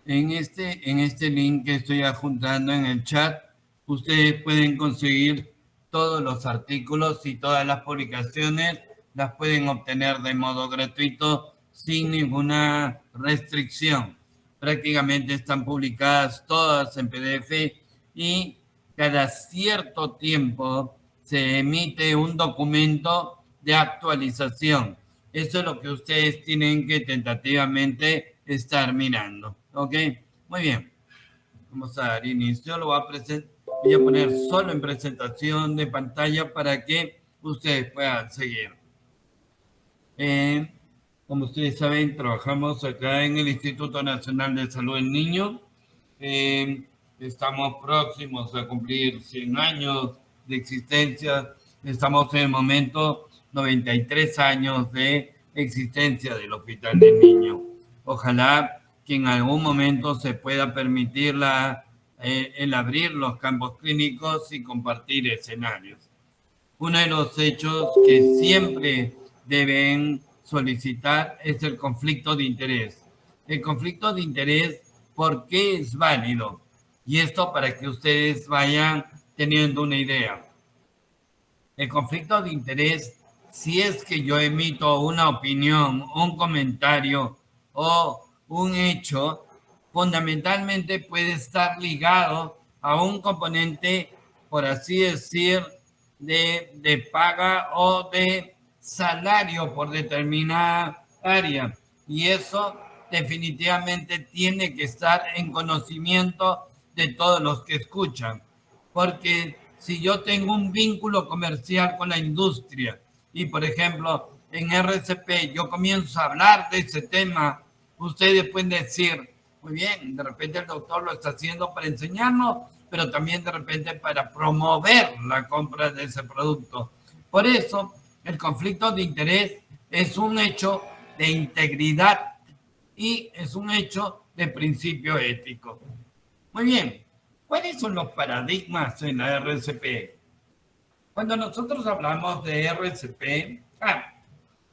En este link que estoy adjuntando en el chat, ustedes pueden conseguir todos los artículos y todas las publicaciones, las pueden obtener de modo gratuito sin ninguna restricción. Prácticamente están publicadas todas en PDF y cada cierto tiempo se emite un documento de actualización. Eso es lo que ustedes tienen que tentativamente estar mirando. ¿Ok? Muy bien. Vamos a dar inicio. Voy a poner solo en presentación de pantalla para que ustedes puedan seguir. Como ustedes saben, trabajamos acá en el Instituto Nacional de Salud del Niño. Estamos próximos a cumplir 100 años de existencia. Estamos en el momento 93 años de existencia del Hospital del Niño. Ojalá que en algún momento se pueda permitir el abrir los campos clínicos y compartir escenarios. Uno de los hechos que siempre deben solicitar es el conflicto de interés. El conflicto de interés, ¿por qué es válido? Y esto para que ustedes vayan teniendo una idea. El conflicto de interés, si es que yo emito una opinión, un comentario o un hecho, fundamentalmente puede estar ligado a un componente, por así decir, de paga o de salario por determinada área. Y eso definitivamente tiene que estar en conocimiento de todos los que escuchan. Porque si yo tengo un vínculo comercial con la industria y, por ejemplo, en RCP yo comienzo a hablar de ese tema, ustedes pueden decir, muy bien, de repente el doctor lo está haciendo para enseñarnos, pero también de repente para promover la compra de ese producto. Por eso, el conflicto de interés es un hecho de integridad y es un hecho de principio ético. Muy bien, ¿cuáles son los paradigmas en la RCP? Cuando nosotros hablamos de RCP,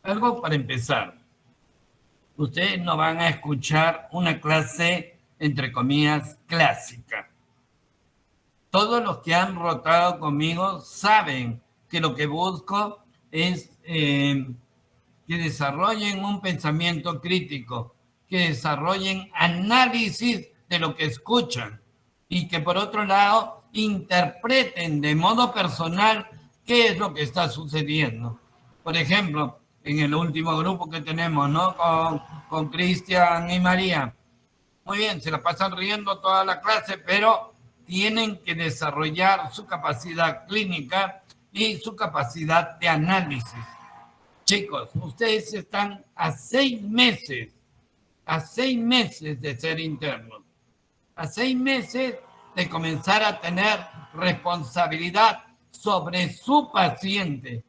algo para empezar. Ustedes no van a escuchar una clase, entre comillas, clásica. Todos los que han rotado conmigo saben que lo que busco es que desarrollen un pensamiento crítico, que desarrollen análisis de lo que escuchan y que por otro lado interpreten de modo personal qué es lo que está sucediendo. Por ejemplo, en el último grupo que tenemos, ¿no? Con Cristian y María. Muy bien, se la pasan riendo toda la clase, pero tienen que desarrollar su capacidad clínica y su capacidad de análisis. Chicos, ustedes están a 6 meses de ser internos, a 6 meses de comenzar a tener responsabilidad sobre su paciente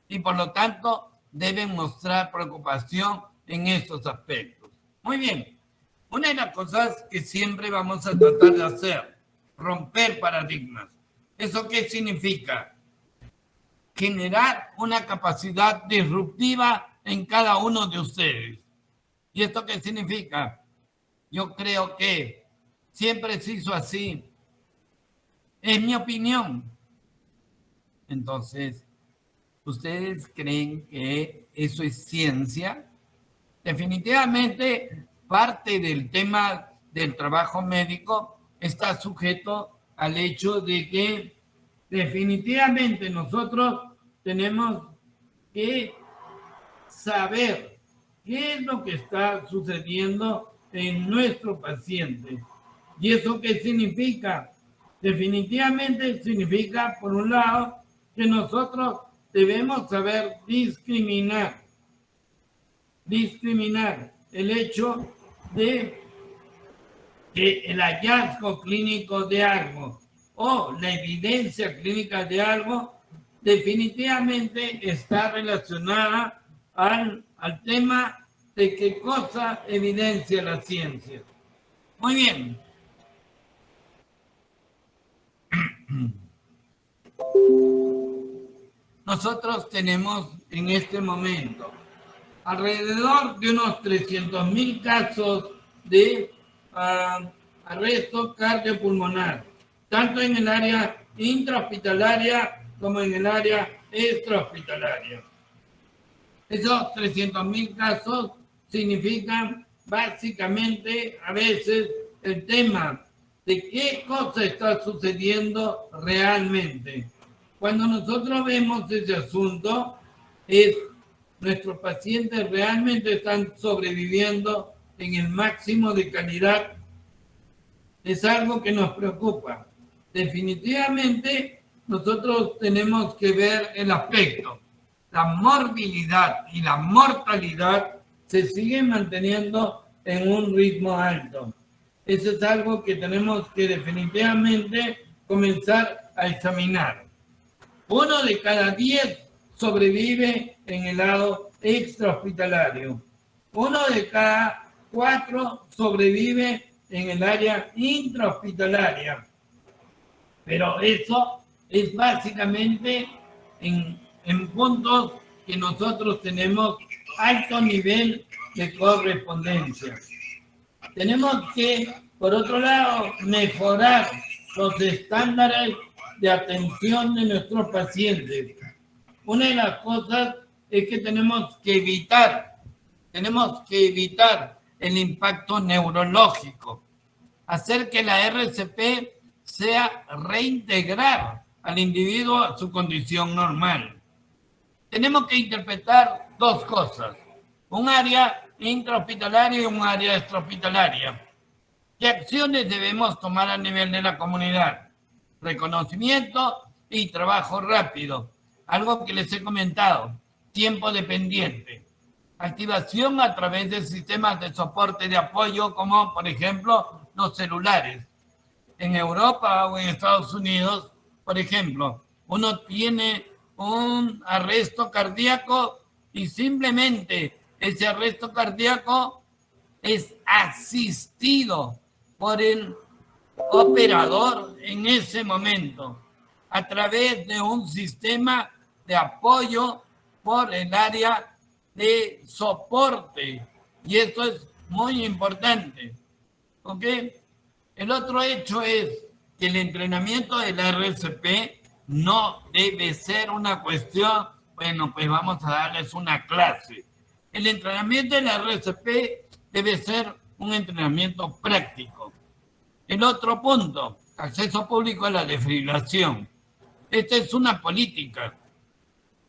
y por lo tanto deben mostrar preocupación en esos aspectos. Muy bien, una de las cosas que siempre vamos a tratar de hacer, romper paradigmas. ¿Eso qué significa? Generar una capacidad disruptiva en cada uno de ustedes. ¿Y esto qué significa? Yo creo que siempre se hizo así. Es mi opinión. Entonces, ¿ustedes creen que eso es ciencia? Definitivamente, parte del tema del trabajo médico está sujeto al hecho de que definitivamente nosotros tenemos que saber qué es lo que está sucediendo en nuestro paciente. ¿Y eso qué significa? Definitivamente significa, por un lado, que nosotros debemos saber discriminar el hecho de que el hallazgo clínico de algo o la evidencia clínica de algo definitivamente está relacionada al tema de qué cosa evidencia la ciencia. Muy bien. Nosotros tenemos en este momento alrededor de unos 300,000 casos de arresto cardiopulmonar, tanto en el área intrahospitalaria como en el área extrahospitalaria. Esos 300.000 casos significan básicamente a veces el tema de qué cosa está sucediendo realmente. Cuando nosotros vemos ese asunto, nuestros pacientes realmente están sobreviviendo en el máximo de calidad. Es algo que nos preocupa. Definitivamente, nosotros tenemos que ver el aspecto. La morbilidad y la mortalidad se siguen manteniendo en un ritmo alto. Eso es algo que tenemos que definitivamente comenzar a examinar. 1 de cada 10 sobrevive en el lado extrahospitalario. 1 de cada 4 sobrevive en el área intrahospitalaria. Pero eso es básicamente en puntos que nosotros tenemos alto nivel de correspondencia. Tenemos que, por otro lado, mejorar los estándares de atención de nuestros pacientes. Una de las cosas es que tenemos que evitar el impacto neurológico, hacer que la RCP sea reintegrar al individuo a su condición normal. Tenemos que interpretar dos cosas, un área intrahospitalaria y un área extrahospitalaria. ¿Qué acciones debemos tomar a nivel de la comunidad? Reconocimiento y trabajo rápido. Algo que les he comentado, tiempo dependiente. Activación a través de sistemas de soporte de apoyo como, por ejemplo, los celulares. En Europa o en Estados Unidos, por ejemplo, uno tiene un arresto cardíaco y simplemente ese arresto cardíaco es asistido por el operador en ese momento a través de un sistema de apoyo por el área de soporte. Y esto es muy importante. ¿Ok? El otro hecho es que el entrenamiento de la RCP no debe ser una cuestión, bueno, pues vamos a darles una clase. El entrenamiento de la RCP debe ser un entrenamiento práctico. El otro punto, acceso público a la desfibrilación. Esta es una política.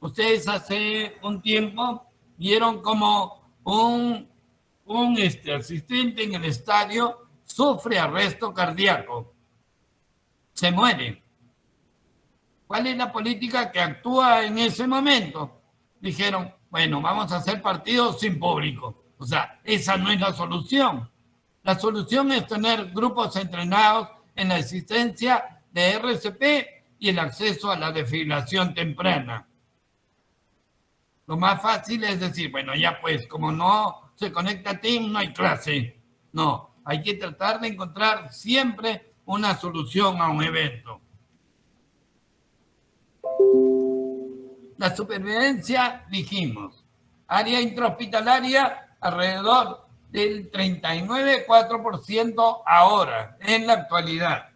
Ustedes hace un tiempo vieron como un asistente en el estadio sufre arresto cardíaco, se muere. ¿Cuál es la política que actúa en ese momento? Dijeron, bueno, vamos a hacer partidos sin público. O sea, esa no es la solución. La solución es tener grupos entrenados en la existencia de RCP y el acceso a la desfibrilación temprana. Lo más fácil es decir, bueno, ya pues, como no se conecta a Teams, no hay clase. No, hay que tratar de encontrar siempre una solución a un evento. La supervivencia, dijimos, área intrahospitalaria alrededor del 39,4% ahora, en la actualidad.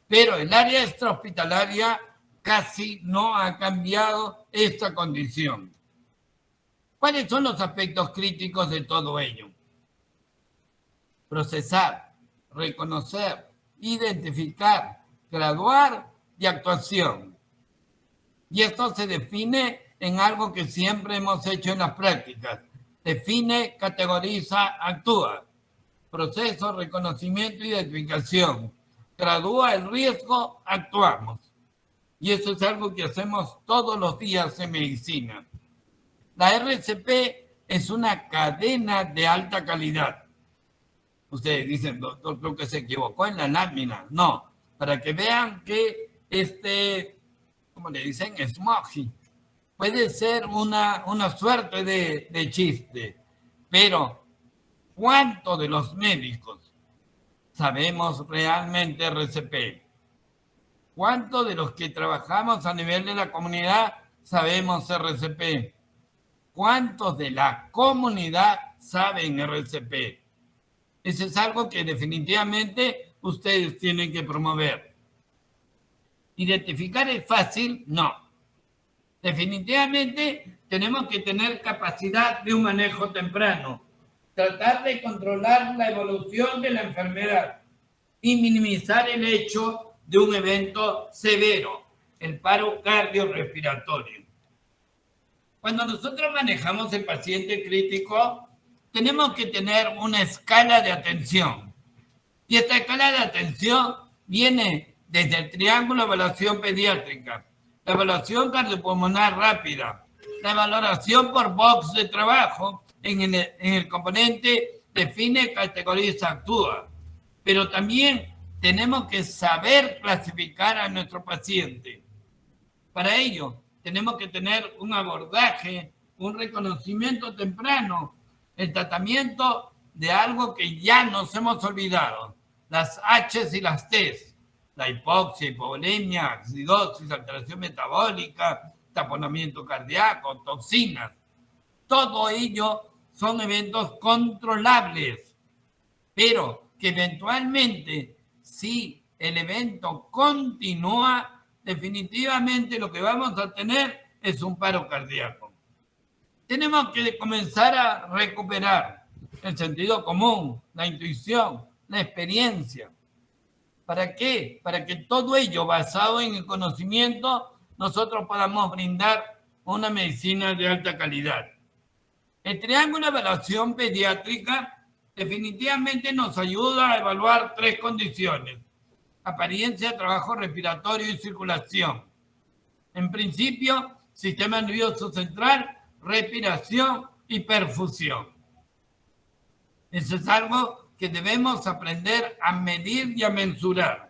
Pero el área extrahospitalaria casi no ha cambiado esta condición. ¿Cuáles son los aspectos críticos de todo ello? Procesar, reconocer, identificar, graduar y actuación. Y esto se define en algo que siempre hemos hecho en las prácticas. Define, categoriza, actúa. Proceso, reconocimiento, identificación. Gradúa el riesgo, actuamos. Y eso es algo que hacemos todos los días en medicina. La RCP es una cadena de alta calidad. Ustedes dicen, doctor, creo que se equivocó en la lámina. No, para que vean que como le dicen, smoggy. Puede ser una suerte de chiste, pero ¿cuántos de los médicos sabemos realmente RCP? ¿Cuántos de los que trabajamos a nivel de la comunidad sabemos ¿Cuántos de la comunidad saben RCP? Eso es algo que definitivamente ustedes tienen que promover. ¿Identificar es fácil? No. Definitivamente tenemos que tener capacidad de un manejo temprano, tratar de controlar la evolución de la enfermedad y minimizar el hecho de un evento severo, el paro cardiorrespiratorio. Cuando nosotros manejamos el paciente crítico, tenemos que tener una escala de atención. Y esta escala de atención viene desde el triángulo de evaluación pediátrica, la evaluación cardiopulmonar rápida, la valoración por box de trabajo en el componente define, categoriza, actúa. Pero también tenemos que saber clasificar a nuestro paciente. Para ello, tenemos que tener un abordaje, un reconocimiento temprano, el tratamiento de algo que ya nos hemos olvidado, las H's y las T's, la hipoxia, hipovolemia, acidosis, alteración metabólica, taponamiento cardíaco, toxinas. Todo ello son eventos controlables, pero que eventualmente, si el evento continúa, definitivamente lo que vamos a tener es un paro cardíaco. Tenemos que comenzar a recuperar el sentido común, la intuición, la experiencia. ¿Para qué? Para que todo ello, basado en el conocimiento, nosotros podamos brindar una medicina de alta calidad. El triángulo de evaluación pediátrica definitivamente nos ayuda a evaluar 3 condiciones: apariencia, trabajo respiratorio y circulación. En principio, sistema nervioso central, respiración y perfusión. Eso es algo que debemos aprender a medir y a mensurar.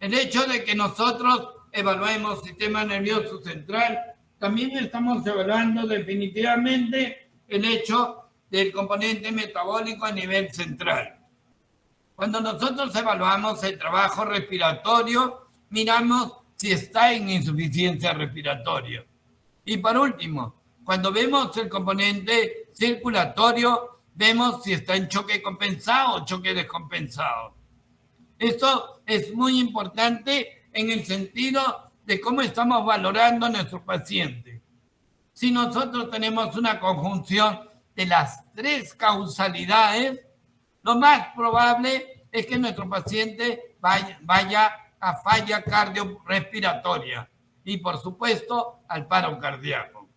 El hecho de que nosotros evaluemos sistema nervioso central, también estamos evaluando definitivamente el hecho del componente metabólico a nivel central. Cuando nosotros evaluamos el trabajo respiratorio, miramos si está en insuficiencia respiratoria. Y por último, cuando vemos el componente circulatorio, vemos si está en choque compensado o choque descompensado. Esto es muy importante en el sentido de cómo estamos valorando a nuestro paciente. Si nosotros tenemos una conjunción de las 3 causalidades, lo más probable es que nuestro paciente vaya a falla cardiorrespiratoria y, por supuesto, al paro cardíaco.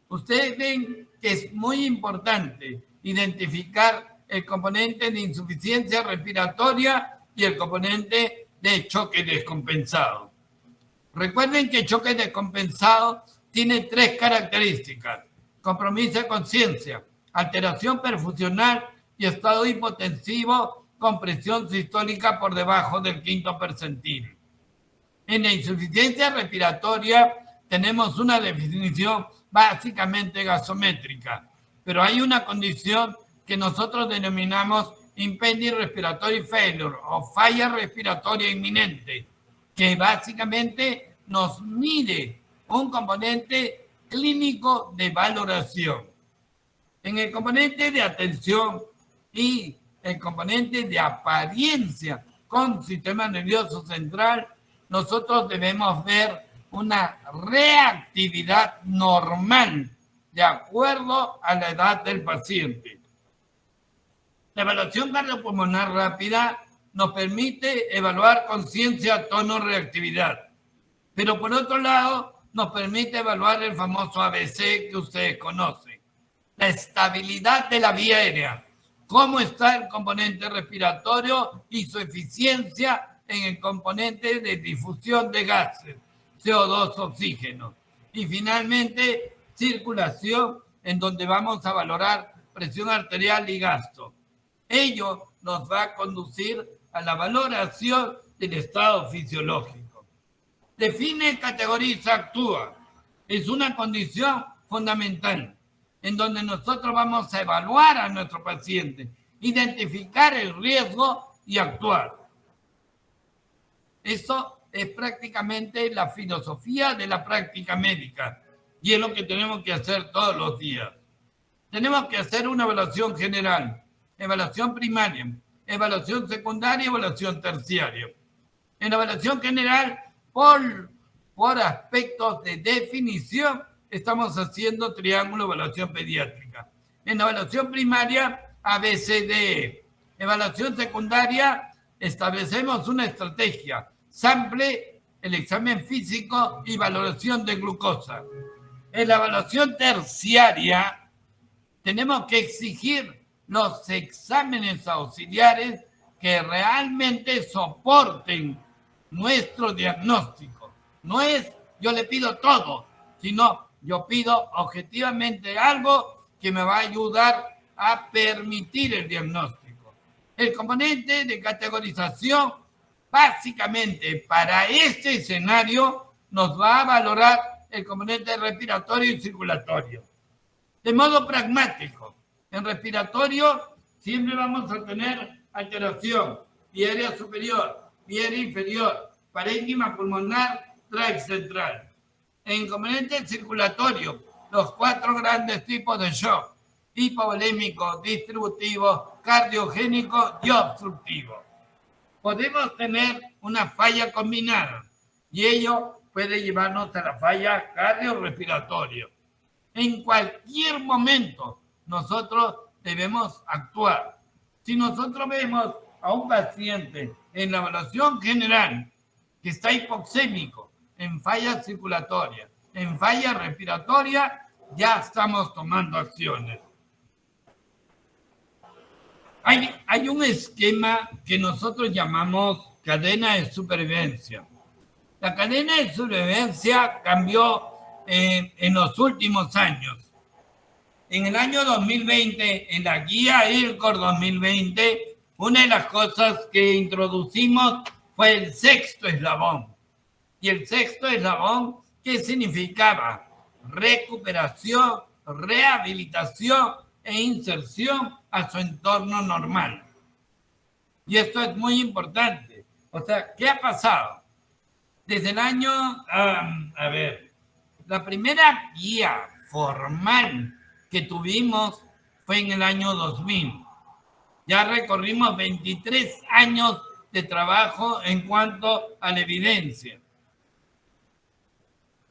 Ustedes ven que es muy importante identificar el componente de insuficiencia respiratoria y el componente de choque descompensado. Recuerden que el choque descompensado tiene 3 características: compromiso de conciencia, alteración perfusional y estado hipotensivo con presión sistólica por debajo del 5º percentil. En la insuficiencia respiratoria tenemos una definición básicamente gasométrica, pero hay una condición que nosotros denominamos impending respiratory failure o falla respiratoria inminente, que básicamente nos mide un componente clínico de valoración. En el componente de atención y el componente de apariencia con sistema nervioso central, nosotros debemos ver una reactividad normal de acuerdo a la edad del paciente. La evaluación cardiopulmonar rápida nos permite evaluar conciencia, tono, reactividad. Pero por otro lado, nos permite evaluar el famoso ABC que ustedes conocen. La estabilidad de la vía aérea. Cómo está el componente respiratorio y su eficiencia en el componente de difusión de gases, CO2, oxígeno. Y finalmente, circulación, en donde vamos a valorar presión arterial y gasto. Ello nos va a conducir a la valoración del estado fisiológico. Define, categoriza, actúa. Es una condición fundamental en donde nosotros vamos a evaluar a nuestro paciente, identificar el riesgo y actuar. Eso es prácticamente la filosofía de la práctica médica y es lo que tenemos que hacer todos los días. Tenemos que hacer una evaluación general, evaluación primaria, evaluación secundaria, evaluación terciaria. En la evaluación general, por aspectos de definición, estamos haciendo triángulo evaluación pediátrica. En la evaluación primaria, ABCDE. Evaluación secundaria, establecemos una estrategia, sample, el examen físico y valoración de glucosa. En la evaluación terciaria, tenemos que exigir los exámenes auxiliares que realmente soporten nuestro diagnóstico. No es yo le pido todo, sino yo pido objetivamente algo que me va a ayudar a permitir el diagnóstico. El componente de categorización, básicamente para este escenario, nos va a valorar el componente respiratorio y circulatorio. De modo pragmático, en respiratorio siempre vamos a tener alteración, vía aérea superior, vía aérea inferior, parénquima pulmonar, tráic central. En componente circulatorio, los 4 grandes tipos de shock: hipovolémico, distributivo, cardiogénico y obstructivo. Podemos tener una falla combinada y ello puede llevarnos a la falla cardiorrespiratoria. En cualquier momento nosotros debemos actuar. Si nosotros vemos a un paciente en la evaluación general que está hipoxémico, en falla circulatoria, en falla respiratoria, ya estamos tomando acciones. Hay un esquema que nosotros llamamos cadena de supervivencia. La cadena de supervivencia cambió en los últimos años. En el año 2020, en la guía ILCOR 2020, una de las cosas que introducimos fue el 6º eslabón. Y el 6º eslabón, ¿qué significaba? Recuperación, rehabilitación e inserción a su entorno normal. Y esto es muy importante. O sea, ¿qué ha pasado? Desde el año, la primera guía formal que tuvimos fue en el año 2000. Ya recorrimos 23 años de trabajo en cuanto a la evidencia.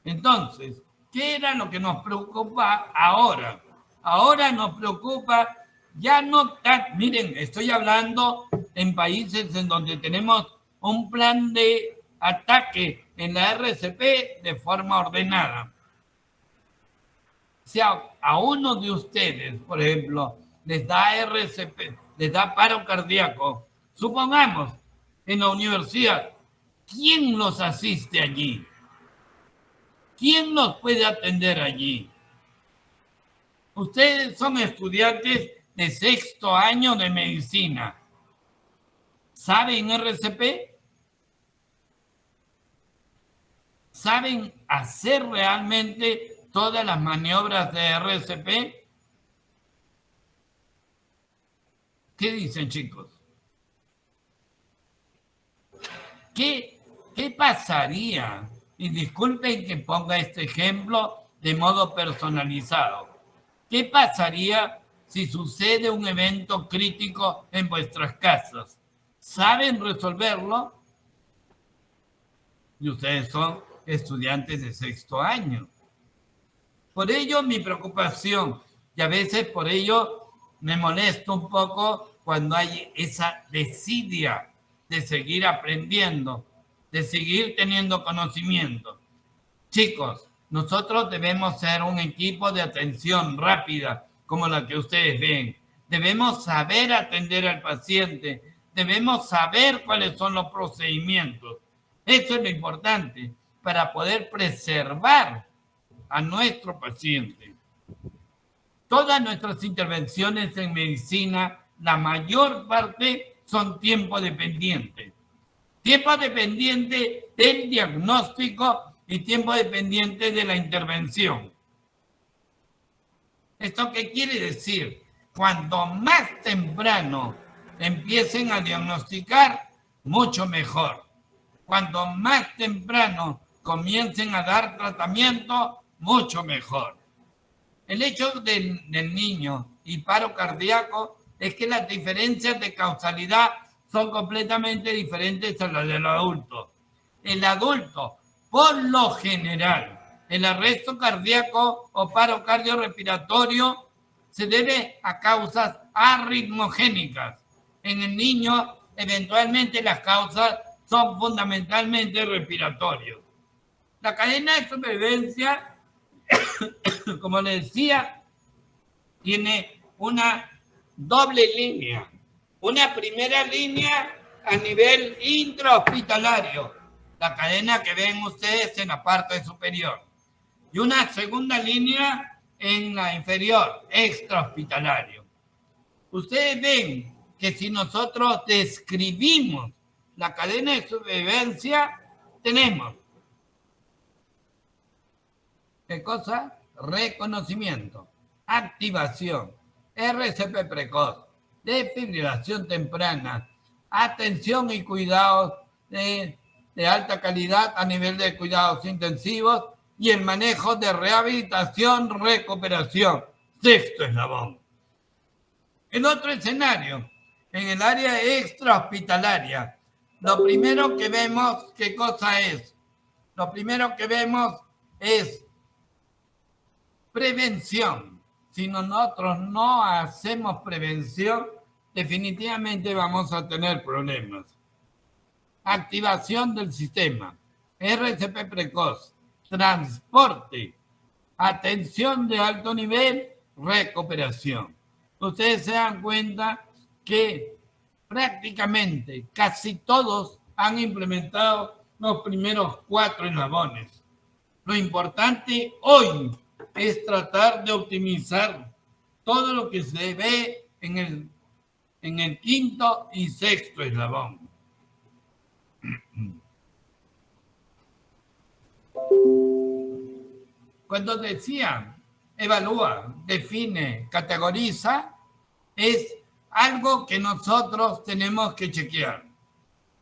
Entonces, ¿qué era lo que nos preocupa ahora? Ahora nos preocupa ya no tan... Miren, estoy hablando en países en donde tenemos un plan de ataque en la RCP de forma ordenada. Si a uno de ustedes, por ejemplo, les da RCP, les da paro cardíaco, supongamos en la universidad, ¿quién los asiste allí? ¿Quién los puede atender allí? Ustedes son estudiantes de 6º año de medicina. ¿Saben RCP? ¿Saben hacer realmente todas las maniobras de RCP? ¿Qué dicen, chicos? ¿Qué pasaría? Y disculpen que ponga este ejemplo de modo personalizado. ¿Qué pasaría si sucede un evento crítico en vuestras casas? ¿Saben resolverlo? Y ustedes son estudiantes de 6º año. Por ello mi preocupación, y a veces por ello me molesto un poco cuando hay esa desidia de seguir aprendiendo, de seguir teniendo conocimiento. Chicos, nosotros debemos ser un equipo de atención rápida, como la que ustedes ven. Debemos saber atender al paciente, debemos saber cuáles son los procedimientos. Eso es lo importante para poder preservar a nuestro paciente. Todas nuestras intervenciones en medicina, la mayor parte son tiempo dependiente. Tiempo dependiente del diagnóstico y tiempo dependiente de la intervención. ¿Esto qué quiere decir? Cuanto más temprano empiecen a diagnosticar, mucho mejor. Cuanto más temprano comiencen a dar tratamiento, mucho mejor. El hecho del niño y paro cardíaco es que las diferencias de causalidad son completamente diferentes a las del adulto. El adulto, por lo general, el arresto cardíaco o paro cardiorrespiratorio se debe a causas arritmogénicas. En el niño, eventualmente las causas son fundamentalmente respiratorias. La cadena de supervivencia, como les decía, tiene una doble línea. Una primera línea a nivel intrahospitalario, la cadena que ven ustedes en la parte superior. Y una segunda línea en la inferior, extrahospitalario. Ustedes ven que si nosotros describimos la cadena de supervivencia, tenemos, ¿qué cosa? Reconocimiento, activación, RCP precoz, desfibrilación temprana, atención y cuidados de alta calidad a nivel de cuidados intensivos y el manejo de rehabilitación, recuperación. Sexto eslabón. El otro escenario, en el área extrahospitalaria, lo primero que vemos, ¿qué cosa es? Lo primero que vemos es prevención. Si nosotros no hacemos prevención, definitivamente vamos a tener problemas. Activación del sistema, RCP precoz, transporte, atención de alto nivel, recuperación. Ustedes se dan cuenta que prácticamente casi todos han implementado los primeros 4 eslabones. Lo importante hoy es tratar de optimizar todo lo que se ve en el quinto y sexto eslabón. Cuando decía evalúa, define, categoriza, es algo que nosotros tenemos que chequear.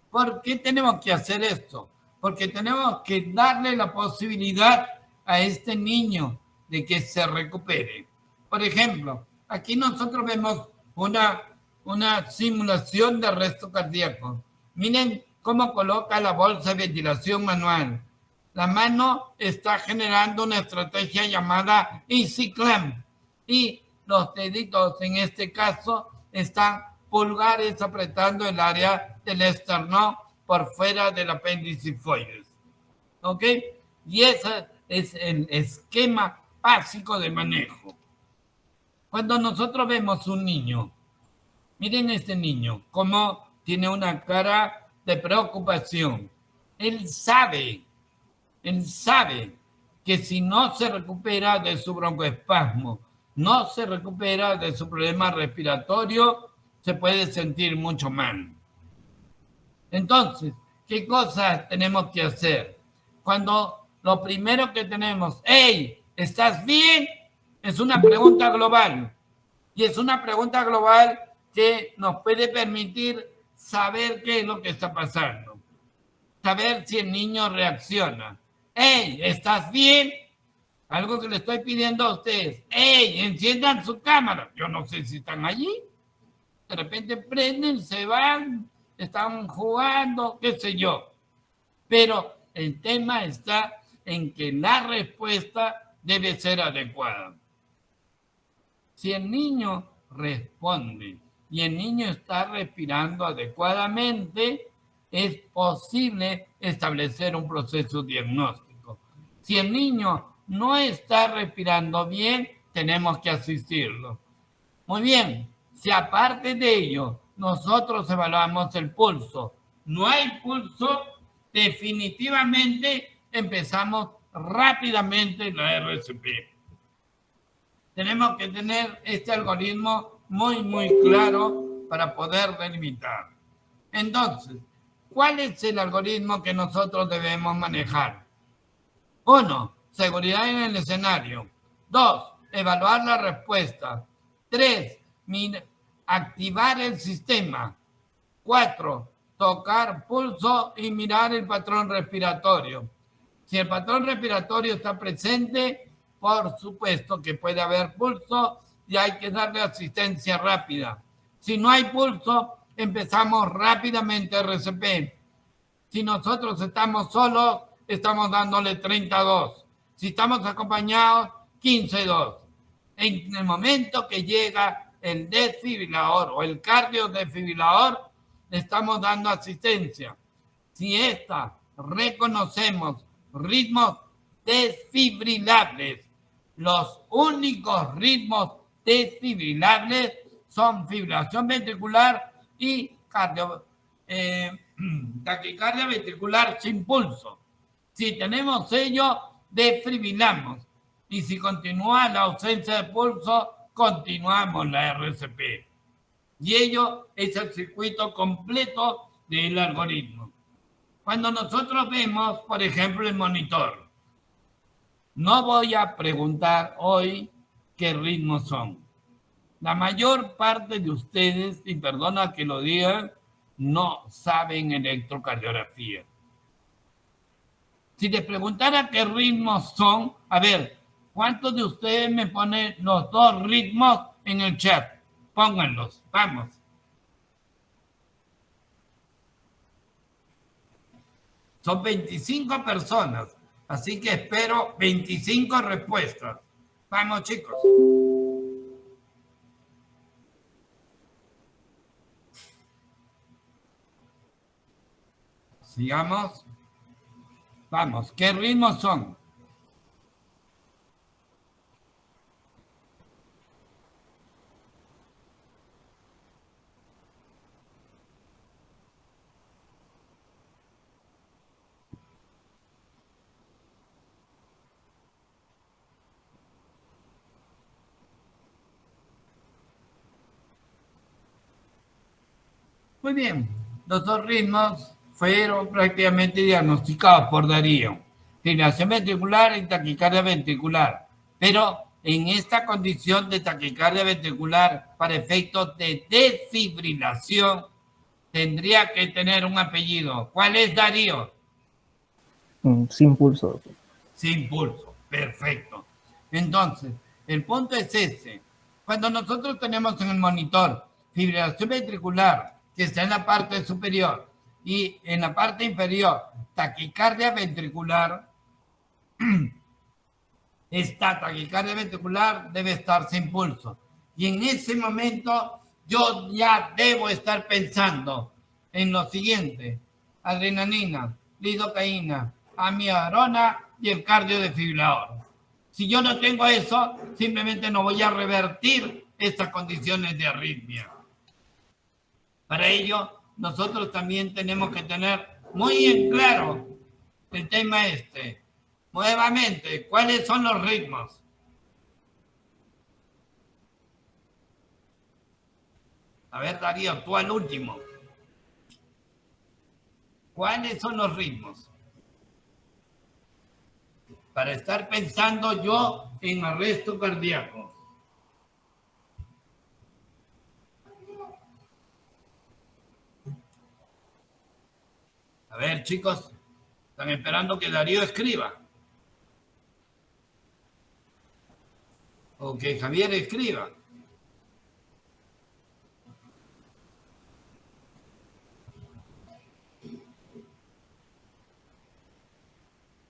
¿Por qué tenemos que hacer esto? Porque tenemos que darle la posibilidad a este niño de que se recupere. Por ejemplo, aquí nosotros vemos una simulación de arresto cardíaco. Miren cómo coloca la bolsa de ventilación manual. La mano está generando una estrategia llamada Easy Clamp y los deditos en este caso están pulgares apretando el área del esternón por fuera del apéndice foides. ¿Ok? Y ese es el esquema básico de manejo. Cuando nosotros vemos un niño, miren este niño, cómo tiene una cara de preocupación. Él sabe que si no se recupera de su broncoespasmo, no se recupera de su problema respiratorio, se puede sentir mucho mal. Entonces, ¿qué cosas tenemos que hacer? Cuando lo primero que tenemos, hey, ¿estás bien? Es una pregunta global. Y es una pregunta global que nos puede permitir saber qué es lo que está pasando. Saber si el niño reacciona. Hey, ¿estás bien? Algo que le estoy pidiendo a ustedes. Hey, enciendan su cámara. Yo no sé si están allí. De repente prenden, se van, están jugando, qué sé yo. Pero el tema está en que la respuesta debe ser adecuada. Si el niño responde y el niño está respirando adecuadamente, es posible establecer un proceso diagnóstico. Si el niño no está respirando bien, tenemos que asistirlo. Muy bien, si aparte de ello nosotros evaluamos el pulso, no hay pulso, definitivamente empezamos rápidamente la RCP. Tenemos que tener este algoritmo muy claro para poder delimitar. Entonces, ¿cuál es el algoritmo que nosotros debemos manejar? 1. Seguridad en el escenario. 2. Evaluar la respuesta. 3. Activar el sistema. 4. Tocar pulso y mirar el patrón respiratorio. Si el patrón respiratorio está presente, por supuesto que puede haber pulso y hay que darle asistencia rápida. Si no hay pulso, empezamos rápidamente RCP. Si nosotros estamos solos, estamos dándole 32. Si estamos acompañados, 15-2. En el momento que llega el desfibrilador o el cardiodesfibrilador, estamos dando asistencia. Si reconocemos ritmos desfibrilables, los únicos ritmos desfibrilables son fibrilación ventricular y taquicardia ventricular sin pulso. Si tenemos ello, desfibrilamos. Y si continúa la ausencia de pulso, continuamos la RCP. Y ello es el circuito completo del algoritmo. Cuando nosotros vemos, por ejemplo, el monitor, no voy a preguntar hoy qué ritmos son. La mayor parte de ustedes, y perdona que lo digan, no saben electrocardiografía. Si les preguntara qué ritmos son, a ver, ¿cuántos de ustedes me ponen los dos ritmos en el chat? Pónganlos, vamos. Son 25 personas, así que espero 25 respuestas. Vamos, chicos. Sigamos. Vamos, ¿qué ritmos son? Muy bien, los dos ritmos fueron prácticamente diagnosticados por Darío. Fibrilación ventricular y taquicardia ventricular. Pero en esta condición de taquicardia ventricular para efectos de desfibrilación tendría que tener un apellido. ¿Cuál es, Darío? Sin pulso. Sin pulso, perfecto. Entonces, el punto es ese. Cuando nosotros tenemos en el monitor fibrilación ventricular, que está en la parte superior, y en la parte inferior, taquicardia ventricular, esta taquicardia ventricular debe estar sin pulso. Y en ese momento yo ya debo estar pensando en lo siguiente: adrenalina, lidocaína, amiodarona y el cardiodesfibrilador. Si yo no tengo eso, simplemente no voy a revertir estas condiciones de arritmia. Para ello, nosotros también tenemos que tener muy en claro el tema este. Nuevamente, ¿cuáles son los ritmos? A ver, Darío, tú al último. ¿Cuáles son los ritmos? Para estar pensando yo en arresto cardíaco. A ver, chicos, están esperando que Darío escriba. O que Javier escriba.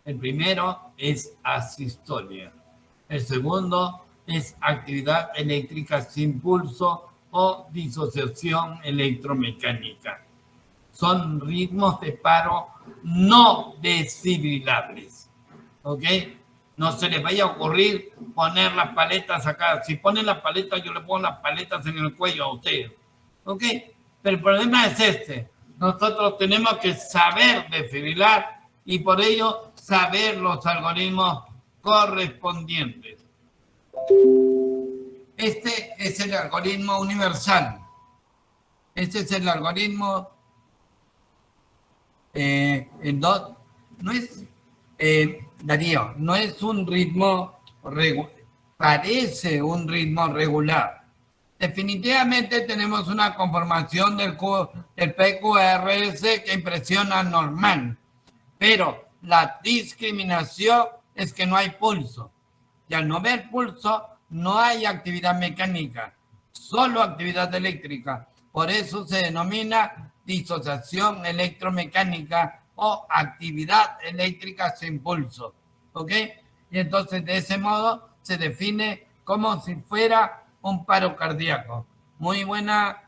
El primero es asistolia. El segundo es actividad eléctrica sin pulso o disociación electromecánica. Son ritmos de paro no desfibrilables. ¿Ok? No se les vaya a ocurrir poner las paletas acá. Si ponen las paletas, yo le pongo las paletas en el cuello a ustedes. ¿Ok? Pero el problema es este. Nosotros tenemos que saber desfibrilar y por ello saber los algoritmos correspondientes. Este es el algoritmo universal. Este es el algoritmo no es, Darío, no es un ritmo parece un ritmo regular. Definitivamente tenemos una conformación del PQRS que impresiona normal, pero la discriminación es que no hay pulso. Y al no haber pulso, no hay actividad mecánica. solo actividad eléctrica. Por eso se denomina disociación electromecánica o actividad eléctrica sin pulso. ¿Ok? Y entonces de ese modo se define como si fuera un paro cardíaco. Muy buena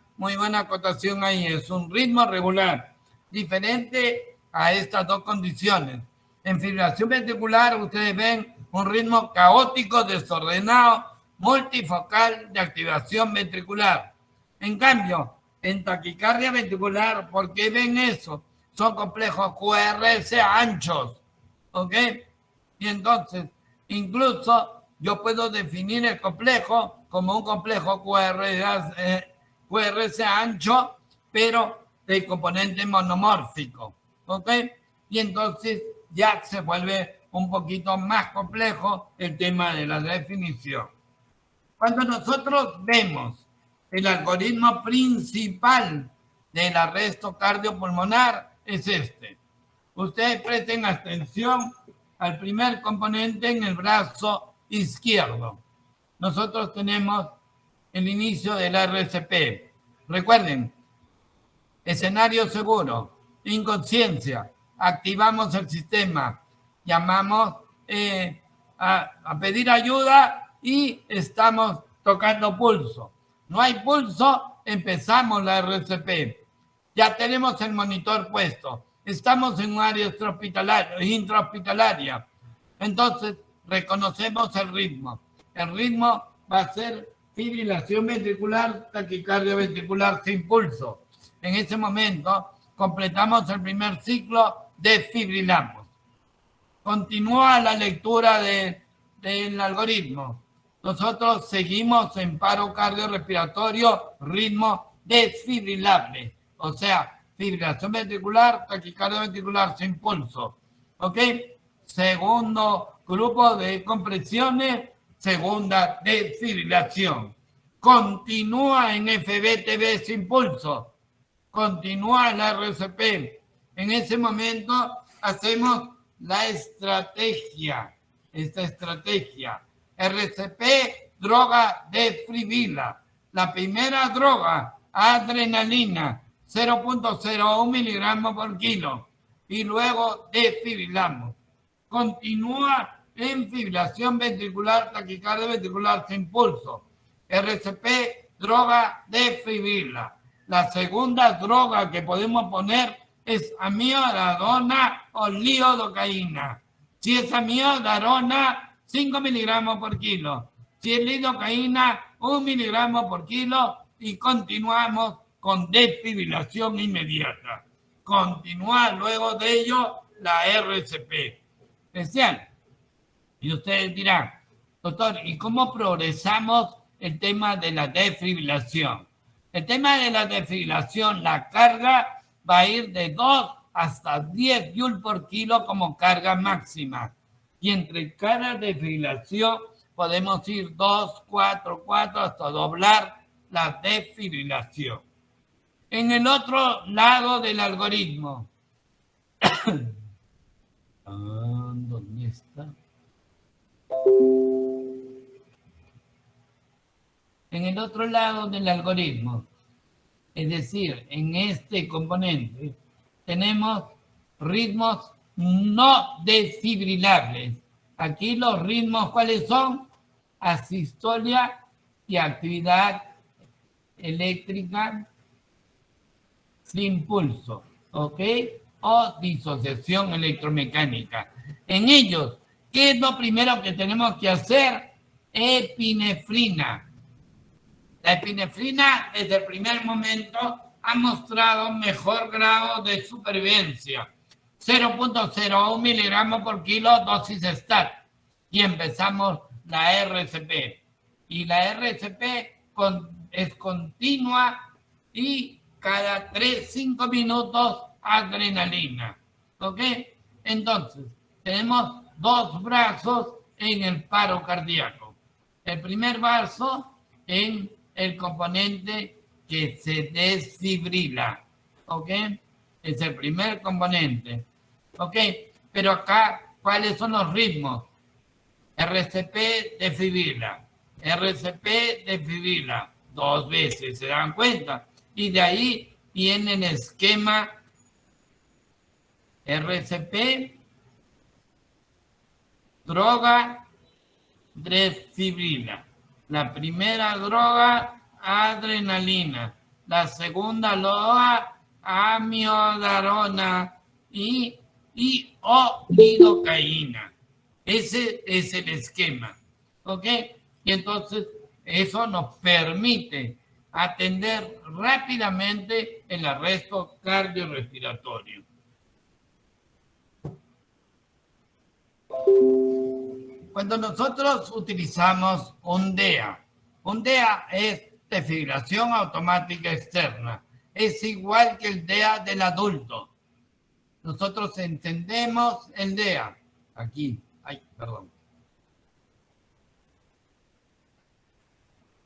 acotación ahí. Es un ritmo regular, diferente a estas dos condiciones. En fibrilación ventricular ustedes ven un ritmo caótico, desordenado, multifocal de activación ventricular. En cambio, en taquicardia ventricular, ¿por qué ven eso? Son complejos QRS anchos, ¿ok? Y entonces, incluso yo puedo definir el complejo como un complejo QRS ancho, pero de componente monomórfico, ¿ok? Y entonces ya se vuelve un poquito más complejo el tema de la definición. Cuando nosotros vemos el algoritmo principal del arresto cardiopulmonar, es este. Ustedes presten atención al primer componente en el brazo izquierdo. Nosotros tenemos el inicio del RCP. Recuerden, escenario seguro, inconsciencia, activamos el sistema, llamamos a pedir ayuda y estamos tocando pulso. No hay pulso, empezamos la RCP. Ya tenemos el monitor puesto. Estamos en un área intrahospitalaria. Entonces, reconocemos el ritmo. El ritmo va a ser fibrilación ventricular, taquicardia ventricular sin pulso. En ese momento, completamos el primer ciclo, desfibrilamos. Continúa la lectura del algoritmo. Nosotros seguimos en paro cardiorrespiratorio, ritmo desfibrilable. O sea, fibrilación ventricular, taquicardia ventricular sin pulso. ¿Ok? Segundo grupo de compresiones, segunda desfibrilación. Continúa en FBTB sin pulso. Continúa la RCP. En ese momento hacemos la estrategia. Esta estrategia. RCP, droga desfibrila. La primera droga, adrenalina, 0.01 miligramos por kilo. Y luego desfibrilamos. Continúa en fibrilación ventricular, taquicardia ventricular sin pulso. RCP, droga desfibrila. La segunda droga que podemos poner es amiodarona o lidocaína. Si es amiodarona, 5 miligramos por kilo. Si es lidocaína, 1 miligramo por kilo. Y continuamos con desfibrilación inmediata. Continúa luego de ello la RCP. Especial. Y ustedes dirán, doctor, ¿y cómo progresamos el tema de la desfibrilación? El tema de la desfibrilación, la carga va a ir de 2 hasta 10 joules por kilo como carga máxima. Y entre cada desfibrilación podemos ir 2, 4 hasta doblar la desfibrilación. En el otro lado del algoritmo. ¿Dónde está? En el otro lado del algoritmo, es decir, en este componente, tenemos ritmos no desfibrilables. Aquí los ritmos, ¿cuáles son? Asistolia y actividad eléctrica sin pulso, ¿ok? O disociación electromecánica. En ellos, ¿qué es lo primero que tenemos que hacer? Epinefrina. La epinefrina, desde el primer momento, ha mostrado mejor grado de supervivencia. 0.01 miligramos por kilo dosis STAT. Y empezamos la RCP. Y la RCP es continua y cada 3-5 minutos adrenalina. ¿Ok? Entonces, tenemos 2 brazos en el paro cardíaco. El primer brazo en el componente que se desfibrila. ¿Ok? Es el primer componente. ¿Ok? Pero acá, ¿cuáles son los ritmos? RCP desfibrila. RCP desfibrila. 2 veces, ¿se dan cuenta? Y de ahí viene el esquema RCP, droga, desfibrila. La primera droga, adrenalina. La segunda droga, amiodarona o lidocaína. Ese es el esquema, ¿ok? Y entonces eso nos permite atender rápidamente el arresto cardiorrespiratorio. Cuando nosotros utilizamos un DEA es desfibrilación automática externa, es igual que el DEA del adulto. Nosotros encendemos el DEA, aquí,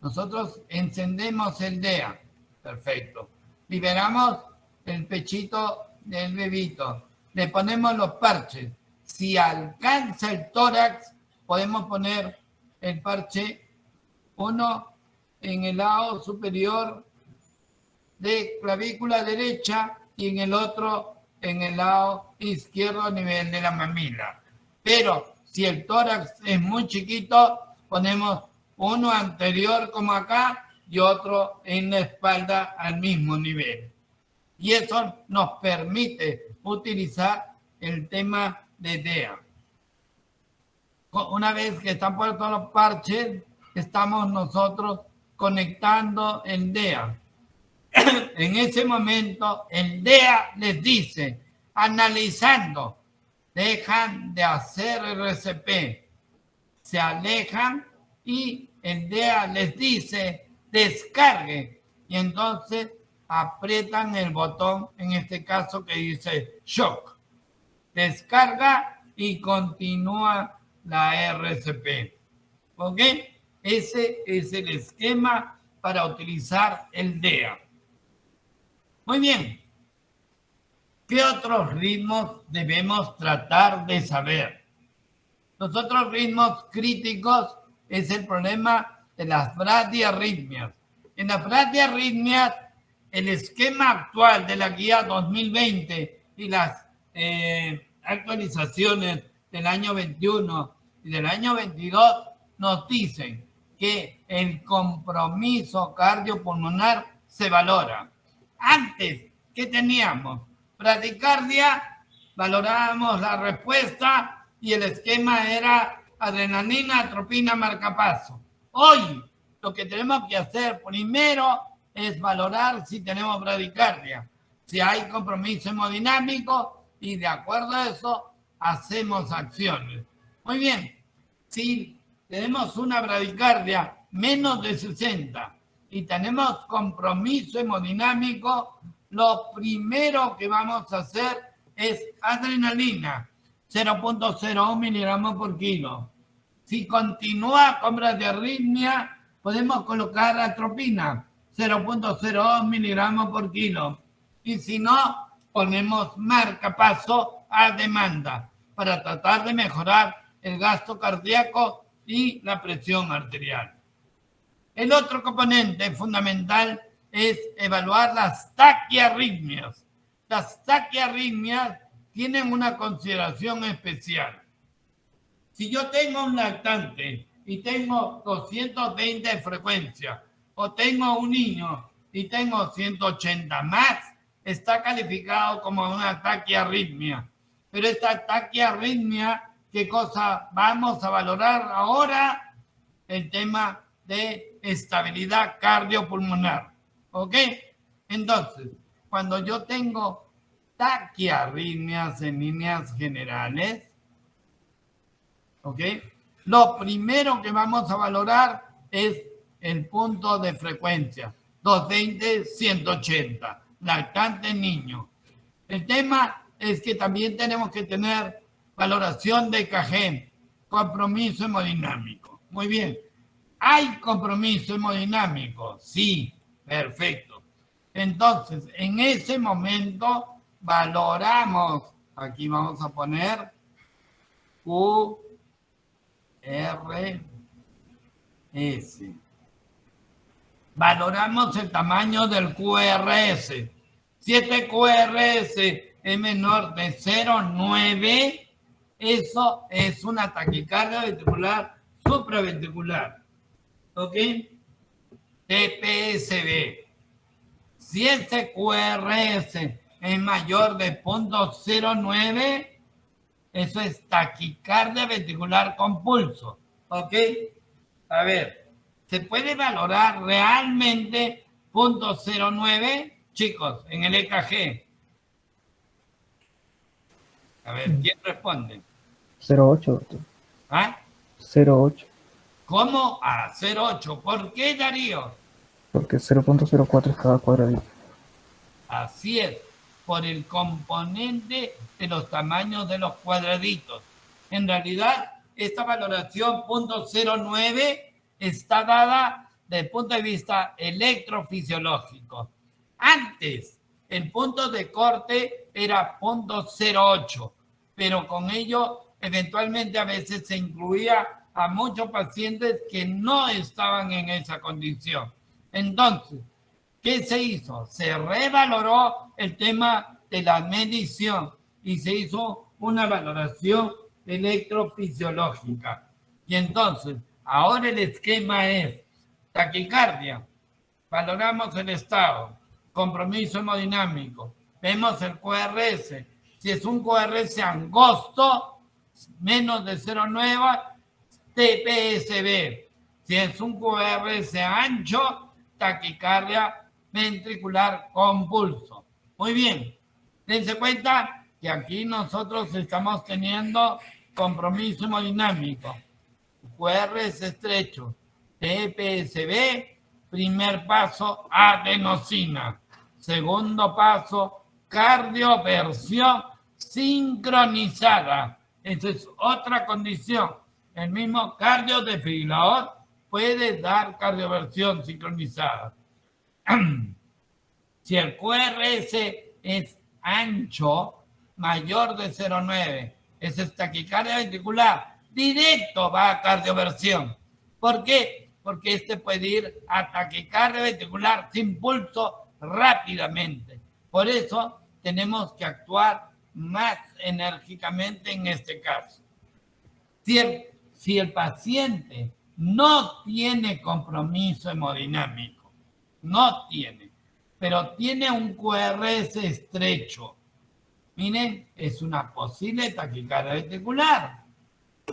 Nosotros encendemos el DEA, perfecto. Liberamos el pechito del bebito, le ponemos los parches. Si alcanza el tórax, podemos poner el parche, uno en el lado superior de clavícula derecha y en el otro en el lado izquierdo a nivel de la mamila. Pero si el tórax es muy chiquito, ponemos uno anterior como acá y otro en la espalda al mismo nivel. Y eso nos permite utilizar el tema de DEA. Una vez que están puestos los parches, estamos nosotros conectando el DEA. En ese momento, el DEA les dice, analizando, dejan de hacer RCP, se alejan y el DEA les dice, descargue. Y entonces aprietan el botón, en este caso que dice shock. Descarga y continúa la RCP. ¿Ok? Ese es el esquema para utilizar el DEA. Muy bien. ¿Qué otros ritmos debemos tratar de saber? Los otros ritmos críticos es el problema de las bradiarritmias. En las bradiarritmias, el esquema actual de la guía 2020 y las actualizaciones del año 21 y del año 22 nos dicen que el compromiso cardiopulmonar se valora. Antes, ¿qué teníamos? Bradicardia, valorábamos la respuesta y el esquema era adrenalina, atropina, marcapaso. Hoy, lo que tenemos que hacer primero es valorar si tenemos bradicardia, si hay compromiso hemodinámico y de acuerdo a eso hacemos acciones. Muy bien, si tenemos una bradicardia menos de 60 y tenemos compromiso hemodinámico, lo primero que vamos a hacer es adrenalina, 0.01 miligramos por kilo. Si continúa con bradiarritmia, podemos colocar atropina, 0.02 miligramos por kilo. Y si no, ponemos marcapaso a demanda para tratar de mejorar el gasto cardíaco y la presión arterial. El otro componente fundamental es evaluar las taquiarritmias. Las taquiarritmias tienen una consideración especial. Si yo tengo un lactante y tengo 220 de frecuencia, o tengo un niño y tengo 180 más, está calificado como una taquiarritmia. Pero esta taquiarritmia, ¿qué cosa vamos a valorar ahora? El tema de estabilidad cardiopulmonar. ¿Ok? Entonces, cuando yo tengo taquiarritmias en líneas generales, ¿ok? Lo primero que vamos a valorar es el punto de frecuencia, 220, 180, lactante niño. El tema es que también tenemos que tener valoración de EKG, compromiso hemodinámico. Muy bien. ¿Hay compromiso hemodinámico? Sí, perfecto. Entonces, en ese momento valoramos, aquí vamos a poner QRS. Valoramos el tamaño del QRS. Si este QRS es menor de 0,9, eso es una taquicardia ventricular supraventricular. ¿Ok? TPSB. Si este QRS es mayor de 0,09, eso es taquicardia ventricular con pulso. ¿Ok? A ver, ¿se puede valorar realmente 0,09, chicos, en el EKG? A ver, ¿quién responde? 0,8, doctor. ¿Ah? 0,8. ¿Cómo? A 0,8. ¿Por qué, Darío? Porque 0,04 es cada cuadradito. Así es, por el componente de los tamaños de los cuadraditos. En realidad, esta valoración 0,09 está dada desde el punto de vista electrofisiológico. Antes, el punto de corte era 0,08, pero con ello, eventualmente a veces se incluía a muchos pacientes que no estaban en esa condición. Entonces, ¿qué se hizo? Se revaloró el tema de la medición y se hizo una valoración electrofisiológica. Y entonces, ahora el esquema es taquicardia, valoramos el estado, compromiso hemodinámico, vemos el QRS. Si es un QRS angosto, menos de 0,9, TPSB. Si es un QRS ancho, taquicardia ventricular con pulso. Muy bien. Dense cuenta que aquí nosotros estamos teniendo compromiso hemodinámico, QRS estrecho, TPSB, primer paso, adenosina. Segundo paso, cardioversión sincronizada. Esa es otra condición. El mismo cardiodesfibrilador puede dar cardioversión sincronizada. Si el QRS es ancho, mayor de 0,9, es taquicardia ventricular, directo va a cardioversión. ¿Por qué? Porque este puede ir a taquicardia ventricular sin pulso rápidamente. Por eso tenemos que actuar más enérgicamente en este caso. Si el paciente no tiene compromiso hemodinámico, no tiene, pero tiene un QRS estrecho, miren, es una posible taquicardia ventricular,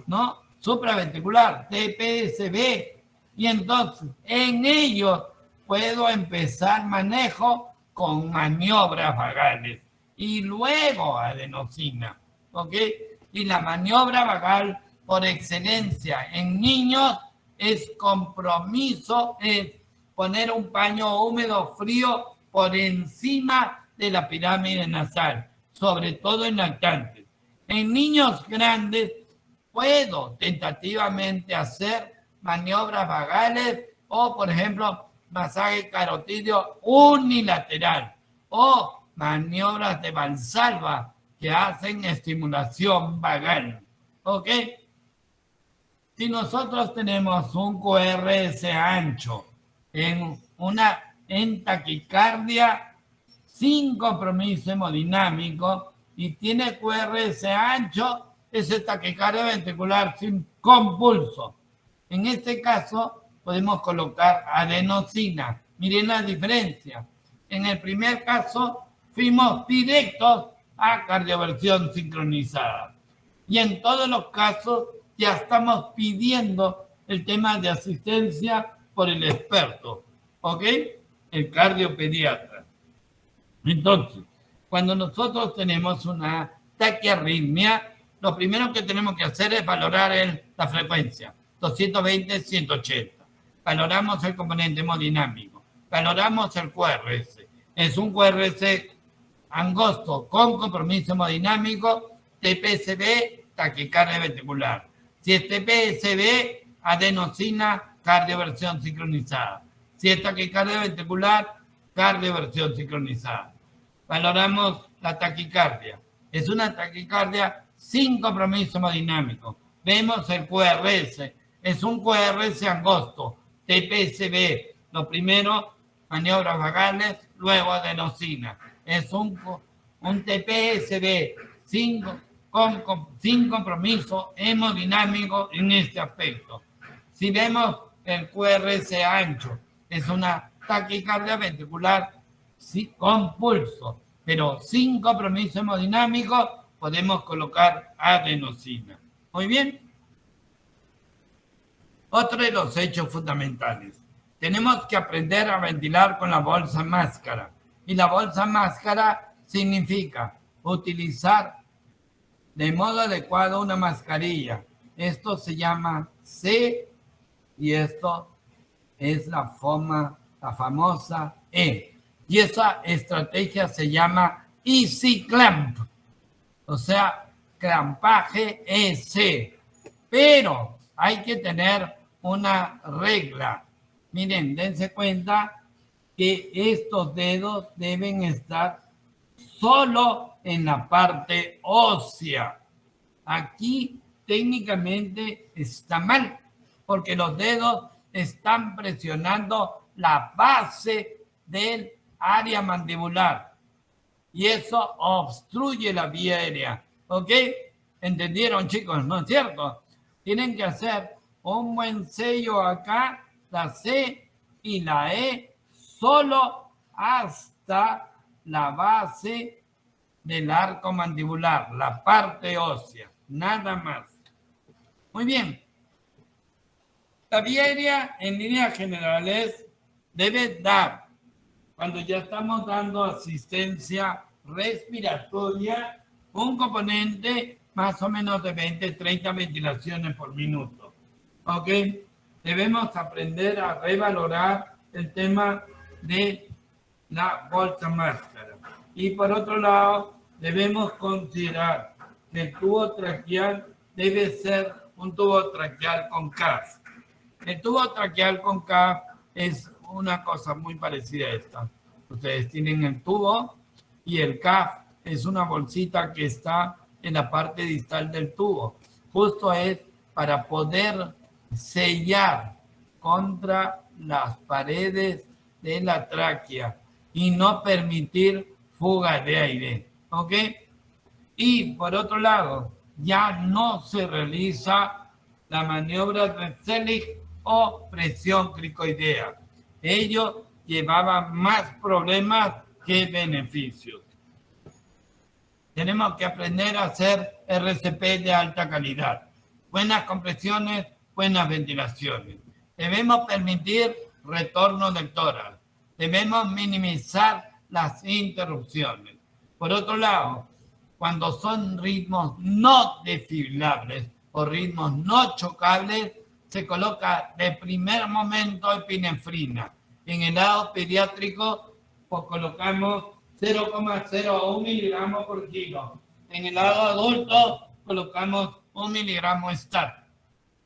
¿no? Supraventricular, TPSB, y entonces en ello puedo empezar manejo con maniobras vagales y luego adenosina, ¿ok? Y la maniobra vagal por excelencia en niños es compromiso, es poner un paño húmedo frío por encima de la pirámide nasal, sobre todo en lactantes. En niños grandes puedo tentativamente hacer maniobras vagales o, por ejemplo, masaje carotídeo unilateral o maniobras de Valsalva que hacen estimulación vagal. ¿Ok? Si nosotros tenemos un QRS ancho en taquicardia sin compromiso hemodinámico y tiene QRS ancho, es taquicardia ventricular con pulso. En este caso podemos colocar adenosina. Miren la diferencia. En el primer caso fuimos directos a cardioversión sincronizada. Y en todos los casos ya estamos pidiendo el tema de asistencia por el experto, ¿ok? El cardiopediatra. Entonces, cuando nosotros tenemos una taquiarritmia, lo primero que tenemos que hacer es valorar la frecuencia, 220, 180. Valoramos el componente hemodinámico, valoramos el QRS. Es un QRS angosto con compromiso hemodinámico, TPSB, taquicardia ventricular. Si es TPSB, adenosina, cardioversión sincronizada. Si es taquicardia ventricular, cardioversión sincronizada. Valoramos la taquicardia. Es una taquicardia sin compromiso hemodinámico. Vemos el QRS. Es un QRS angosto, TPSB, Lo primero, maniobras vagales, luego adenosina. Es un TPSB sin compromiso hemodinámico en este aspecto. Si vemos el QRS ancho, es una taquicardia ventricular con pulso, pero sin compromiso hemodinámico podemos colocar adenosina. Muy bien. Otro de los hechos fundamentales. Tenemos que aprender a ventilar con la bolsa máscara. Y la bolsa máscara significa utilizar de modo adecuado una mascarilla. Esto se llama C y esto es la famosa E. Y esa estrategia se llama Easy Clamp, o sea, clampaje EC. Pero hay que tener una regla. Miren, dense cuenta que estos dedos deben estar solo en la parte ósea. Aquí técnicamente está mal, porque los dedos están presionando la base del área mandibular y eso obstruye la vía aérea. ¿Ok? ¿Entendieron, chicos? ¿No es cierto? Tienen que hacer un buen sello acá, la C y la E, solo hasta la base del arco mandibular, la parte ósea, nada más. Muy bien. La vía aérea, en líneas generales, debe dar, cuando ya estamos dando asistencia respiratoria, un componente más o menos de 20-30 ventilaciones por minuto. ¿Ok? Debemos aprender a revalorar el tema de la bolsa máscara. Y por otro lado, debemos considerar que el tubo traqueal debe ser un tubo traqueal con CAF. El tubo traqueal con CAF es una cosa muy parecida a esta. Ustedes tienen el tubo y el CAF es una bolsita que está en la parte distal del tubo. Justo es para poder sellar contra las paredes de la tráquea y no permitir fuga de aire. ¿Ok? Y por otro lado, ya no se realiza la maniobra de Selig o presión cricoidea. Ello llevaba más problemas que beneficios. Tenemos que aprender a hacer RCP de alta calidad. Buenas compresiones, buenas ventilaciones. Debemos permitir retorno del tórax. Debemos minimizar las interrupciones. Por otro lado, cuando son ritmos no desfibrilables o ritmos no chocables, se coloca de primer momento epinefrina. En el lado pediátrico, pues colocamos 0,01 miligramos por kilo. En el lado adulto, colocamos 1 miligramo STAT.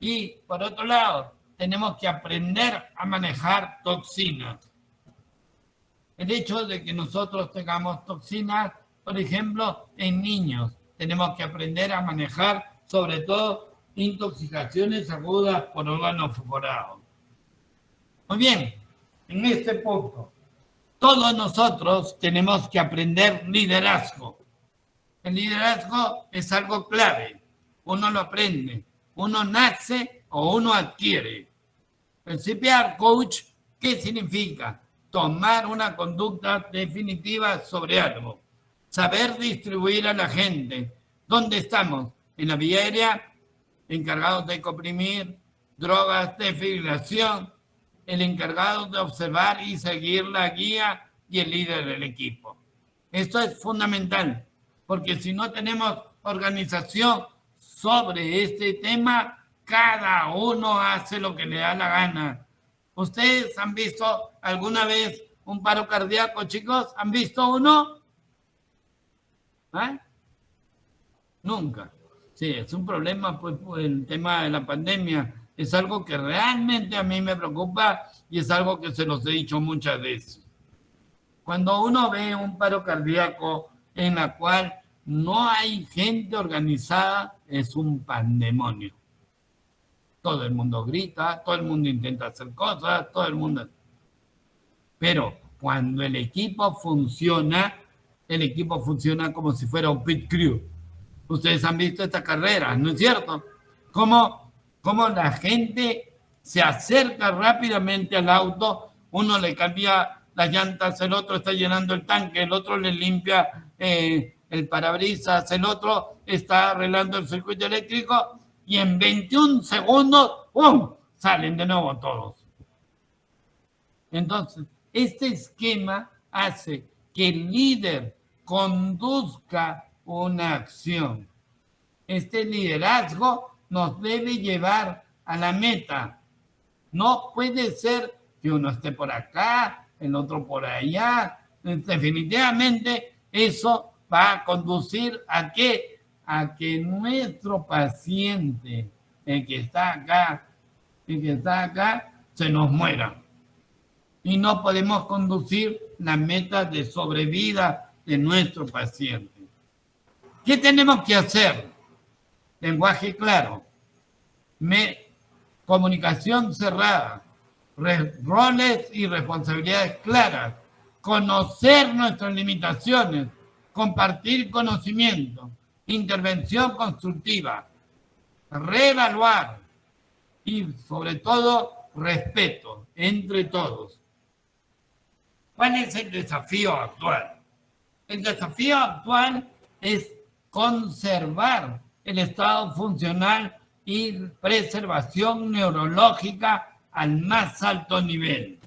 Y por otro lado, tenemos que aprender a manejar toxinas. El hecho de que nosotros tengamos toxinas, por ejemplo, en niños, tenemos que aprender a manejar sobre todo intoxicaciones agudas por órganos fosforados. Muy bien, en este punto, todos nosotros tenemos que aprender liderazgo. El liderazgo es algo clave. Uno lo aprende, uno nace o uno adquiere. El CPR Coach, ¿qué significa? Tomar una conducta definitiva sobre algo. Saber distribuir a la gente. ¿Dónde estamos? En la vía aérea, encargados de comprimir, drogas de fibrilación, el encargado de observar y seguir la guía y el líder del equipo. Esto es fundamental, porque si no tenemos organización sobre este tema, cada uno hace lo que le da la gana. ¿Ustedes han visto alguna vez un paro cardíaco, chicos? ¿Han visto uno? ¿Eh? Nunca. Sí, es un problema, pues, por el tema de la pandemia. Es algo que realmente a mí me preocupa y es algo que se los he dicho muchas veces. Cuando uno ve un paro cardíaco en la cual no hay gente organizada, es un pandemonio. Todo el mundo grita, todo el mundo intenta hacer cosas, todo el mundo... Pero cuando el equipo funciona como si fuera un pit crew. Ustedes han visto esta carrera, ¿no es cierto? Cómo la gente se acerca rápidamente al auto, uno le cambia las llantas, el otro está llenando el tanque, el otro le limpia el parabrisas, el otro está arreglando el circuito eléctrico y en 21 segundos, ¡pum!, salen de nuevo todos. Entonces, este esquema hace que el líder conduzca una acción. Este liderazgo nos debe llevar a la meta. No puede ser que uno esté por acá, el otro por allá. Definitivamente eso va a conducir a ¿qué? A que nuestro paciente, el que está acá, se nos muera. Y no podemos conducir la meta de sobrevida de nuestro paciente. ¿Qué tenemos que hacer? Lenguaje claro, comunicación cerrada, roles y responsabilidades claras, conocer nuestras limitaciones, compartir conocimiento, intervención constructiva, reevaluar y sobre todo respeto entre todos. ¿Cuál es el desafío actual? El desafío actual es conservar el estado funcional y preservación neurológica al más alto nivel.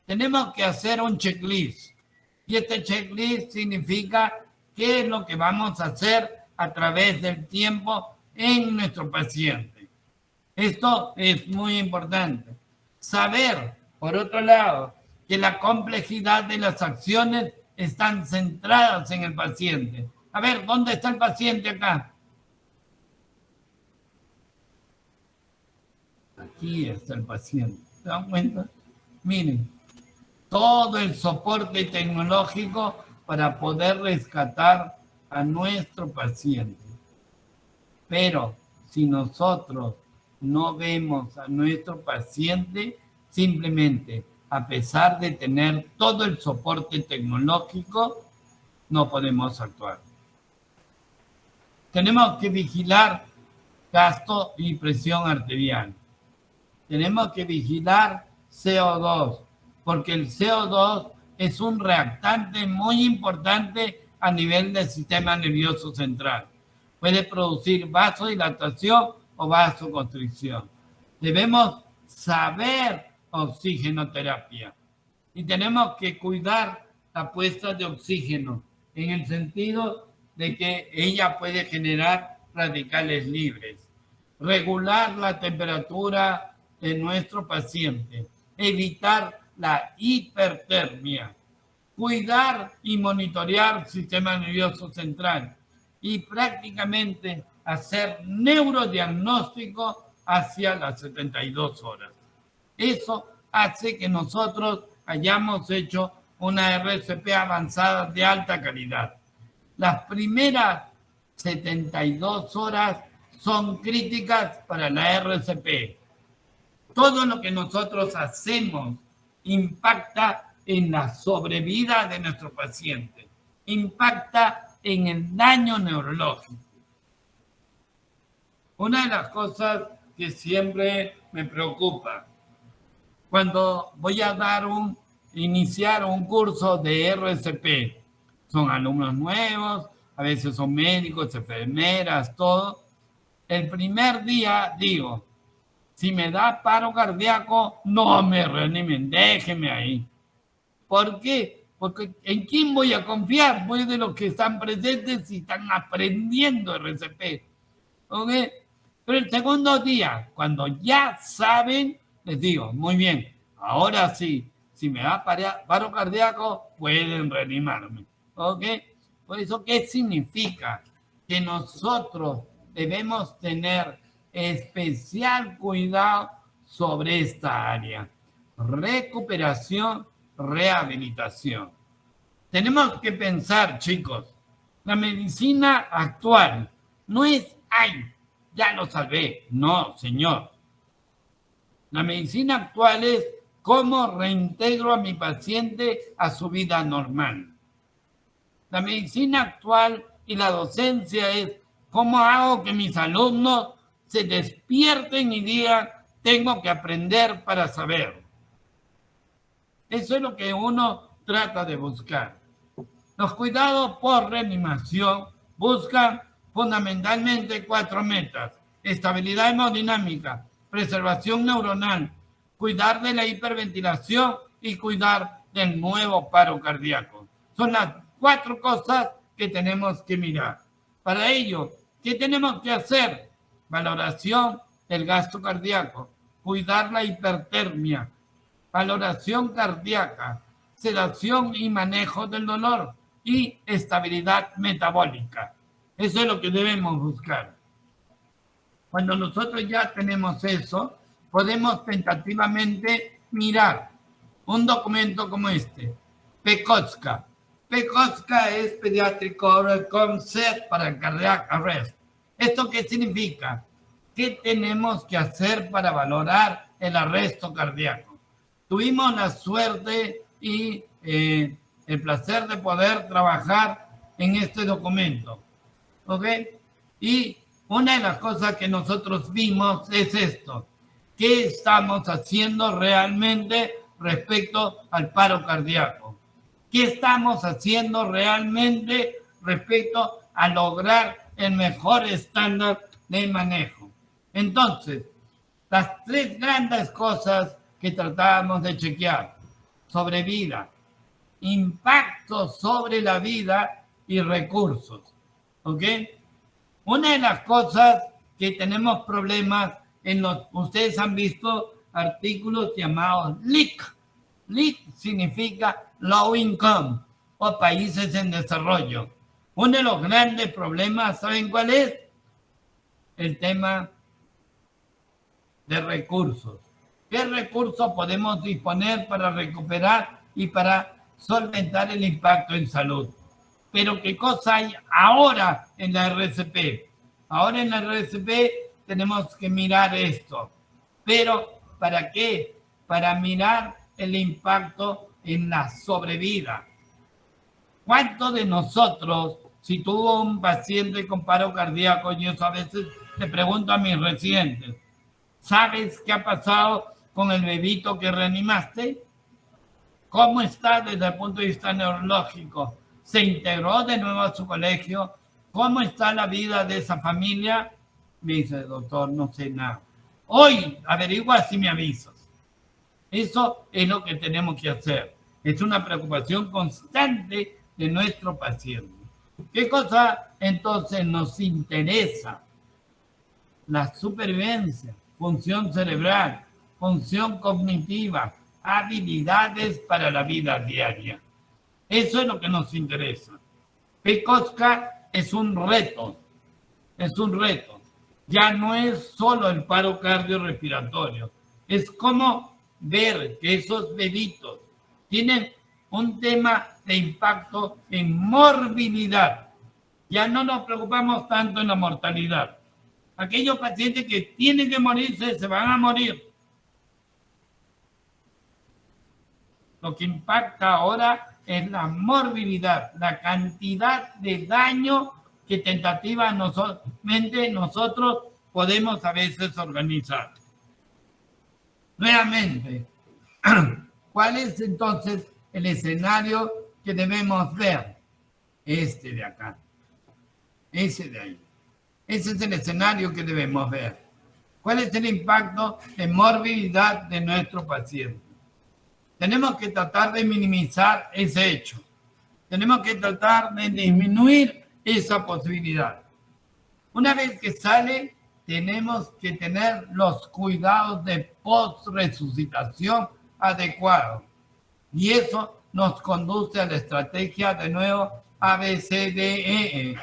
Tenemos que hacer un checklist. Y este checklist significa qué es lo que vamos a hacer a través del tiempo en nuestro paciente. Esto es muy importante. Saber, por otro lado, que la complejidad de las acciones están centradas en el paciente. A ver, ¿dónde está el paciente acá? Aquí está el paciente. ¿Se dan cuenta? Miren, todo el soporte tecnológico para poder rescatar a nuestro paciente. Pero si nosotros no vemos a nuestro paciente, simplemente, a pesar de tener todo el soporte tecnológico, no podemos actuar. Tenemos que vigilar gasto y presión arterial. Tenemos que vigilar CO2, porque el CO2 es un reactante muy importante a nivel del sistema nervioso central. Puede producir vasodilatación o vasoconstricción. Debemos saber oxigenoterapia y tenemos que cuidar la puesta de oxígeno en el sentido de que ella puede generar radicales libres. Regular la temperatura de nuestro paciente, evitar la hipertermia, cuidar y monitorear el sistema nervioso central y prácticamente hacer neurodiagnóstico hacia las 72 horas. Eso hace que nosotros hayamos hecho una RCP avanzada de alta calidad. Las primeras 72 horas son críticas para la RCP. Todo lo que nosotros hacemos impacta en la sobrevida de nuestro paciente, impacta en el daño neurológico. Una de las cosas que siempre me preocupa, cuando voy a iniciar un curso de RCP, son alumnos nuevos, a veces son médicos, enfermeras, todo. El primer día digo, si me da paro cardíaco, no me reanimen, déjenme ahí. ¿Por qué? Porque ¿en quién voy a confiar? Pues de los que están presentes y están aprendiendo RCP. ¿Ok? Pero el segundo día, cuando ya saben, les digo, muy bien, ahora sí, si me da paro cardíaco, pueden reanimarme. ¿Ok? Por eso, ¿qué significa? Que nosotros debemos tener especial cuidado sobre esta área. Recuperación, rehabilitación. Tenemos que pensar, chicos, la medicina actual no es, ay, ya lo salvé. No, señor. La medicina actual es ¿Cómo reintegro a mi paciente a su vida normal? La medicina actual y la docencia es cómo hago que mis alumnos se despierten y digan, tengo que aprender para saber. Eso es lo que uno trata de buscar. Los cuidados por reanimación buscan fundamentalmente 4 metas: estabilidad hemodinámica, preservación neuronal, cuidar de la hiperventilación y cuidar del nuevo paro cardíaco. Son las 4 cosas que tenemos que mirar. Para ello, ¿qué tenemos que hacer? Valoración del gasto cardíaco, cuidar la hipertermia, valoración cardíaca, sedación y manejo del dolor y estabilidad metabólica. Eso es lo que debemos buscar. Cuando nosotros ya tenemos eso, podemos tentativamente mirar un documento como este, PECOSCA. PECOSCA es Pediatric Oral Concept para Cardiac Arrest. ¿Esto qué significa? ¿Qué tenemos que hacer para valorar el arresto cardíaco? Tuvimos la suerte y el placer de poder trabajar en este documento, ¿ok? Y una de las cosas que nosotros vimos es esto: ¿qué estamos haciendo realmente respecto al paro cardíaco? ¿Qué estamos haciendo realmente respecto a lograr el mejor estándar de manejo? Entonces, las 3 grandes cosas que tratábamos de chequear: sobrevida, impacto sobre la vida y recursos, ¿ok? Una de las cosas que tenemos problemas ustedes han visto artículos llamados LIC. LIC significa Low Income o países en desarrollo. Uno de los grandes problemas, ¿saben cuál es? El tema de recursos. ¿Qué recursos podemos disponer para recuperar y para solventar el impacto en salud? Pero ¿qué cosa hay ahora en la RCP? Ahora en la RCP tenemos que mirar esto. ¿Pero para qué? Para mirar el impacto en la sobrevida. ¿Cuántos de nosotros, si tuvo un paciente con paro cardíaco, yo a veces le pregunto a mis residentes, ¿sabes qué ha pasado con el bebito que reanimaste? ¿Cómo está desde el punto de vista neurológico? ¿Se integró de nuevo a su colegio? ¿Cómo está la vida de esa familia? Me dice, doctor, no sé nada. Hoy averigua si me avisas. Eso es lo que tenemos que hacer. Es una preocupación constante de nuestro paciente. ¿Qué cosa entonces nos interesa? La supervivencia, función cerebral, función cognitiva, habilidades para la vida diaria. Eso es lo que nos interesa. PECOSCA es un reto. Ya no es solo el paro cardiorrespiratorio. Es como ver que esos bebitos tienen un tema de impacto en morbilidad. Ya no nos preocupamos tanto en la mortalidad. Aquellos pacientes que tienen que morirse, se van a morir. Lo que impacta ahora es la morbilidad, la cantidad de daño que tentativamente nosotros podemos a veces organizar. Nuevamente, ¿cuál es entonces el escenario que debemos ver? Este de acá, ese de ahí. Ese es el escenario que debemos ver. ¿Cuál es el impacto de morbilidad de nuestro paciente? Tenemos que tratar de minimizar ese hecho. Tenemos que tratar de disminuir esa posibilidad. Una vez que sale, tenemos que tener los cuidados de post-resucitación adecuados. Y eso nos conduce a la estrategia de nuevo ABCDE.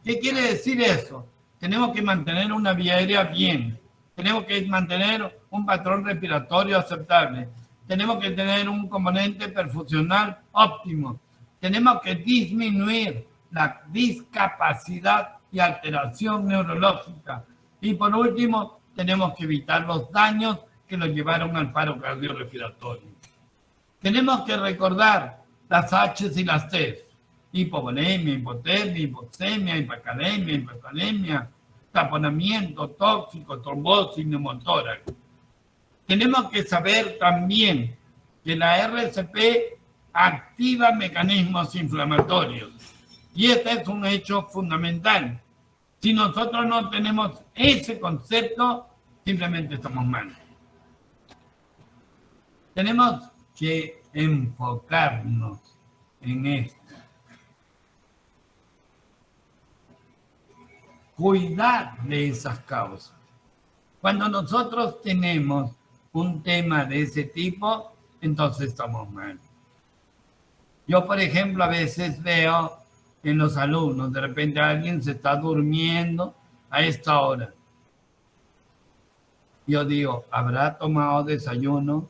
¿Qué quiere decir eso? Tenemos que mantener una vía aérea bien. Tenemos que mantener un patrón respiratorio aceptable. Tenemos que tener un componente perfusional óptimo. Tenemos que disminuir la discapacidad y alteración neurológica. Y por último, tenemos que evitar los daños que lo llevaron al paro cardiorrespiratorio. Tenemos que recordar las H y las T. Hipovolemia, hipotermia, hipoxemia, hipocalemia, hipocalemia, taponamiento, tóxico, trombosis, neumotórax. Tenemos que saber también que la RCP activa mecanismos inflamatorios. Y este es un hecho fundamental. Si nosotros no tenemos ese concepto, simplemente estamos mal. Tenemos que enfocarnos en esto. Cuidar de esas causas. Cuando nosotros tenemos un tema de ese tipo, entonces estamos mal. Yo, por ejemplo, a veces veo en los alumnos, de repente alguien se está durmiendo a esta hora. Yo digo, ¿habrá tomado desayuno?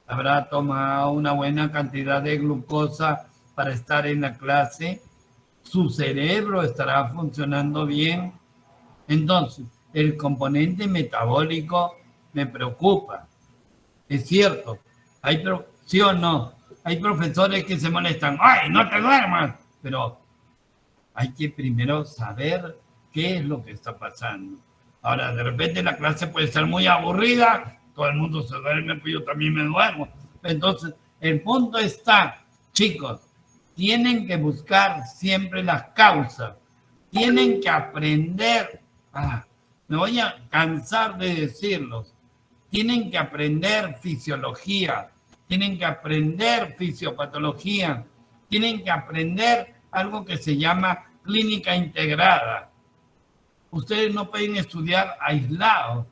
¿Habrá tomado una buena cantidad de glucosa para estar en la clase? ¿Su cerebro estará funcionando bien? Entonces, el componente metabólico me preocupa. Es cierto, ¿sí o no? Hay profesores que se molestan. ¡Ay, no te duermas! Pero hay que primero saber qué es lo que está pasando. Ahora, de repente la clase puede ser muy aburrida, todo el mundo se duerme, pues yo también me duermo. Entonces, el punto está, chicos, tienen que buscar siempre las causas, tienen que aprender, me voy a cansar de decirlos, tienen que aprender fisiología, tienen que aprender fisiopatología, tienen que aprender algo que se llama clínica integrada. Ustedes no pueden estudiar aislados,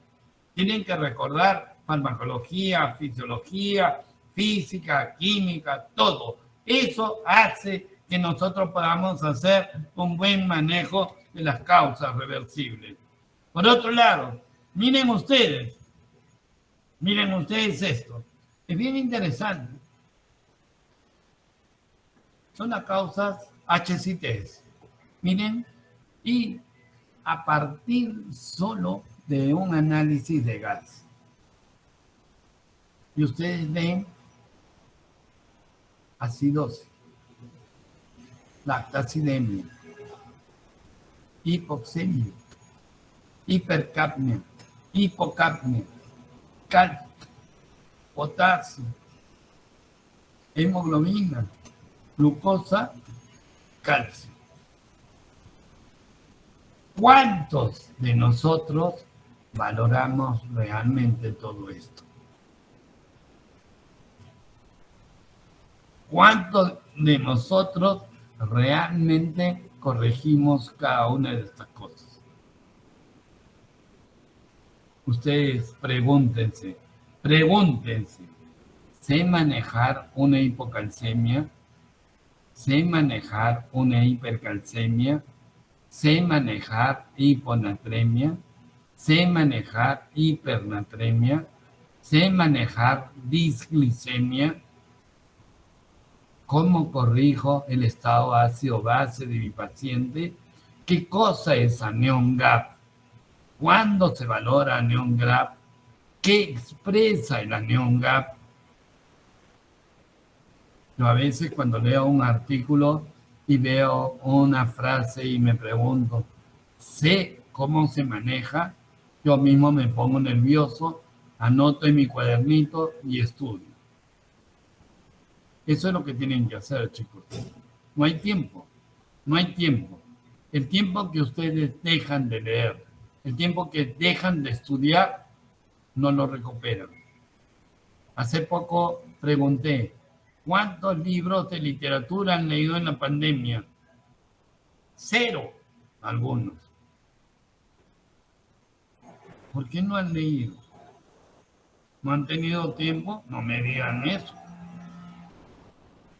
tienen que recordar farmacología, fisiología, física, química, todo. Eso hace que nosotros podamos hacer un buen manejo de las causas reversibles. Por otro lado, miren ustedes esto. Es bien interesante. Son las causas HCTs. Miren, y a partir solo de un análisis de gas. Y ustedes ven acidosis, lactacidemia, hipoxemia, hipercapnia, hipocapnia, calcio, potasio, hemoglobina, glucosa, calcio. ¿Cuántos de nosotros valoramos realmente todo esto? ¿Cuántos de nosotros realmente corregimos cada una de estas cosas? Ustedes pregúntense, ¿sé manejar una hipocalcemia? ¿Sé manejar una hipercalcemia? ¿Sé manejar hiponatremia? ¿Sé manejar hipernatremia? ¿Sé manejar disglicemia? ¿Cómo corrijo el estado ácido-base de mi paciente? ¿Qué cosa es anión GAP? ¿Cuándo se valora anión GAP? ¿Qué expresa el anión GAP? Yo a veces cuando leo un artículo y veo una frase y me pregunto, ¿sé cómo se maneja? Yo mismo me pongo nervioso, anoto en mi cuadernito y estudio. Eso es lo que tienen que hacer, chicos. No hay tiempo. El tiempo que ustedes dejan de leer, el tiempo que dejan de estudiar, no lo recuperan. Hace poco pregunté, ¿cuántos libros de literatura han leído en la pandemia? 0, algunos. ¿Por qué no han leído? ¿No han tenido tiempo? No me digan eso.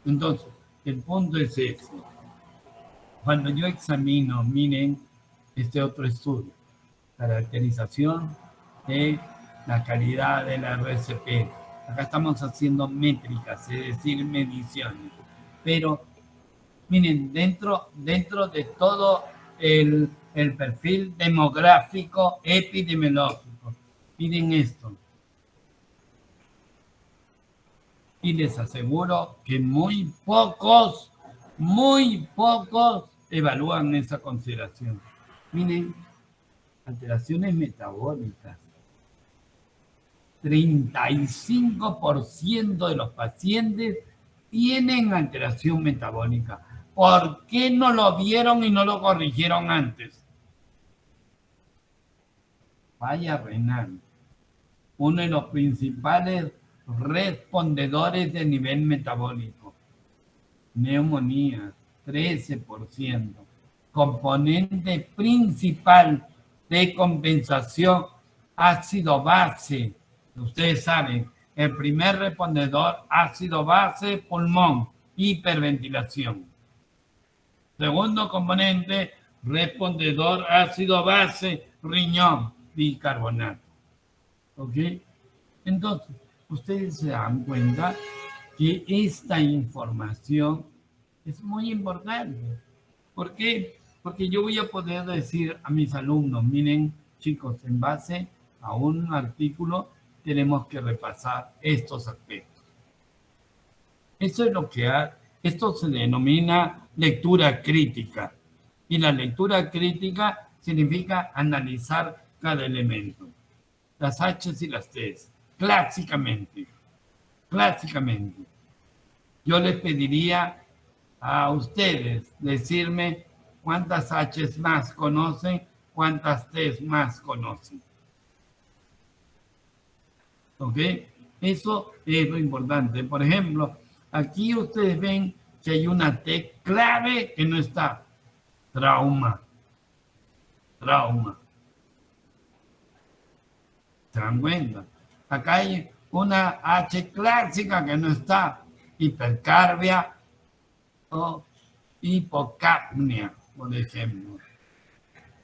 Entonces, el punto es ese. Cuando yo examino, miren este otro estudio, caracterización de la calidad de la RCP. Acá estamos haciendo métricas, es decir, mediciones. Pero, miren, dentro de todo el perfil demográfico epidemiológico, miren esto, y les aseguro que muy pocos evalúan esa consideración. Miren, alteraciones metabólicas. 35% de los pacientes tienen alteración metabólica. ¿Por qué no lo vieron y no lo corrigieron antes? Falla renal, uno de los principales respondedores de nivel metabólico. Neumonía, 13%. Componente principal de compensación, ácido base. Ustedes saben, el primer respondedor, ácido base, pulmón, hiperventilación. Segundo componente, respondedor, ácido base, riñón, bicarbonato. ¿Ok? Entonces, ustedes se dan cuenta que esta información es muy importante. ¿Por qué? Porque yo voy a poder decir a mis alumnos, miren, chicos, en base a un artículo tenemos que repasar estos aspectos. Eso es lo que esto se denomina lectura crítica. Y la lectura crítica significa analizar cada elemento. Las H's y las T's, clásicamente. Yo les pediría a ustedes decirme cuántas H's más conocen, cuántas T's más conocen. ¿Ok? Eso es lo importante. Por ejemplo, aquí ustedes ven que hay una T clave que no está. Trauma. ¿Se dan cuenta? Acá hay una H clásica que no está. Hipercarbia o hipocapnia, por ejemplo.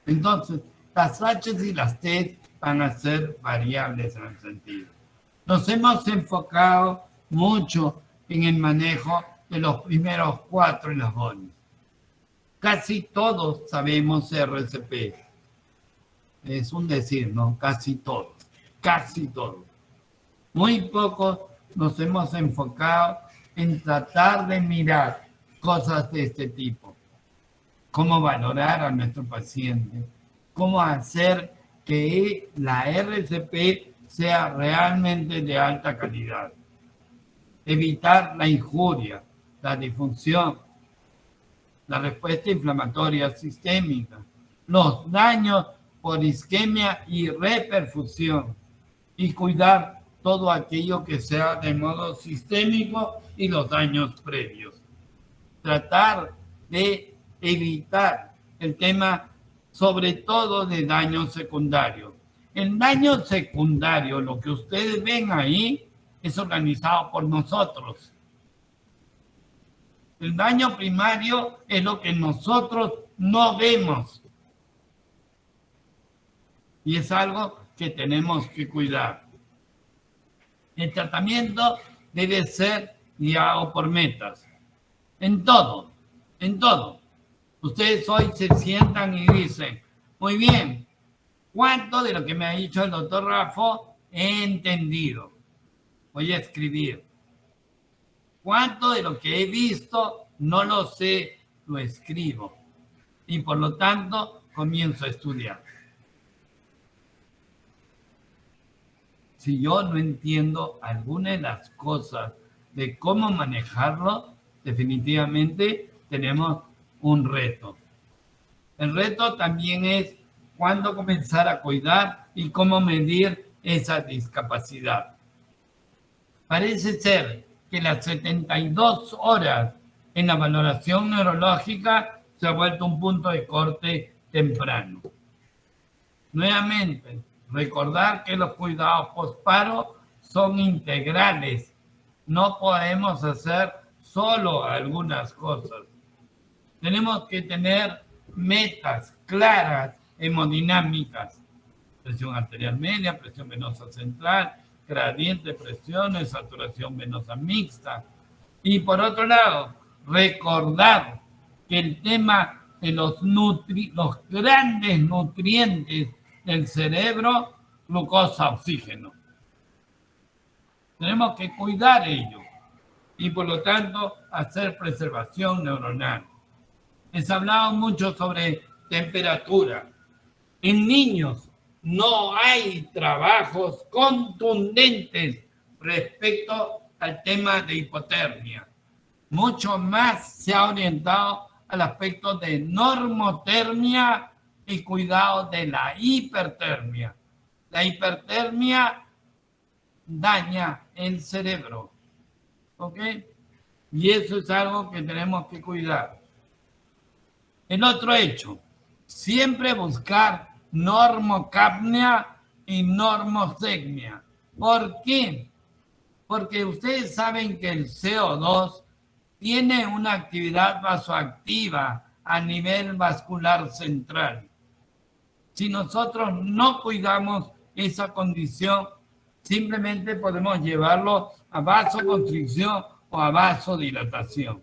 Entonces, las H y las T van a ser variables en el sentido. Nos hemos enfocado mucho en el manejo de los primeros 4 eslabones. Casi todos sabemos RCP. Es un decir, ¿no? Casi todos. Muy pocos nos hemos enfocado en tratar de mirar cosas de este tipo. Cómo valorar a nuestro paciente. Cómo hacer que la RCP sea realmente de alta calidad. Evitar la injuria, la disfunción, la respuesta inflamatoria sistémica, los daños por isquemia y reperfusión, y cuidar todo aquello que sea de modo sistémico y los daños previos. Tratar de evitar el tema, sobre todo de daños secundarios. El daño secundario, lo que ustedes ven ahí, es organizado por nosotros. El daño primario es lo que nosotros no vemos. Y es algo que tenemos que cuidar. El tratamiento debe ser guiado por metas. En todo. Ustedes hoy se sientan y dicen, muy bien, ¿cuánto de lo que me ha dicho el doctor Rafo he entendido? Voy a escribir. ¿Cuánto de lo que he visto no lo sé? Lo escribo. Y por lo tanto, comienzo a estudiar. Si yo no entiendo alguna de las cosas de cómo manejarlo, definitivamente tenemos un reto. El reto también es cuándo comenzar a cuidar y cómo medir esa discapacidad. Parece ser que las 72 horas en la valoración neurológica se ha vuelto un punto de corte temprano. Nuevamente, recordar que los cuidados postparo son integrales. No podemos hacer solo algunas cosas. Tenemos que tener metas claras, hemodinámicas. Presión arterial media, presión venosa central, gradiente de presiones, saturación venosa mixta. Y por otro lado, recordar que el tema de los grandes nutrientes del cerebro, glucosa, oxígeno. Tenemos que cuidar ello. y por lo tanto hacer preservación neuronal. Les hablaba mucho sobre temperatura. En niños no hay trabajos contundentes respecto al tema de hipotermia. Mucho más se ha orientado al aspecto de normotermia y cuidado de la hipertermia. La hipertermia daña el cerebro, ¿ok? Y eso es algo que tenemos que cuidar. El otro hecho, siempre buscar normocapnia y normosegmia. ¿Por qué? Porque ustedes saben que el CO2 tiene una actividad vasoactiva a nivel vascular central. Si nosotros no cuidamos esa condición, simplemente podemos llevarlo a vasoconstricción o a vasodilatación.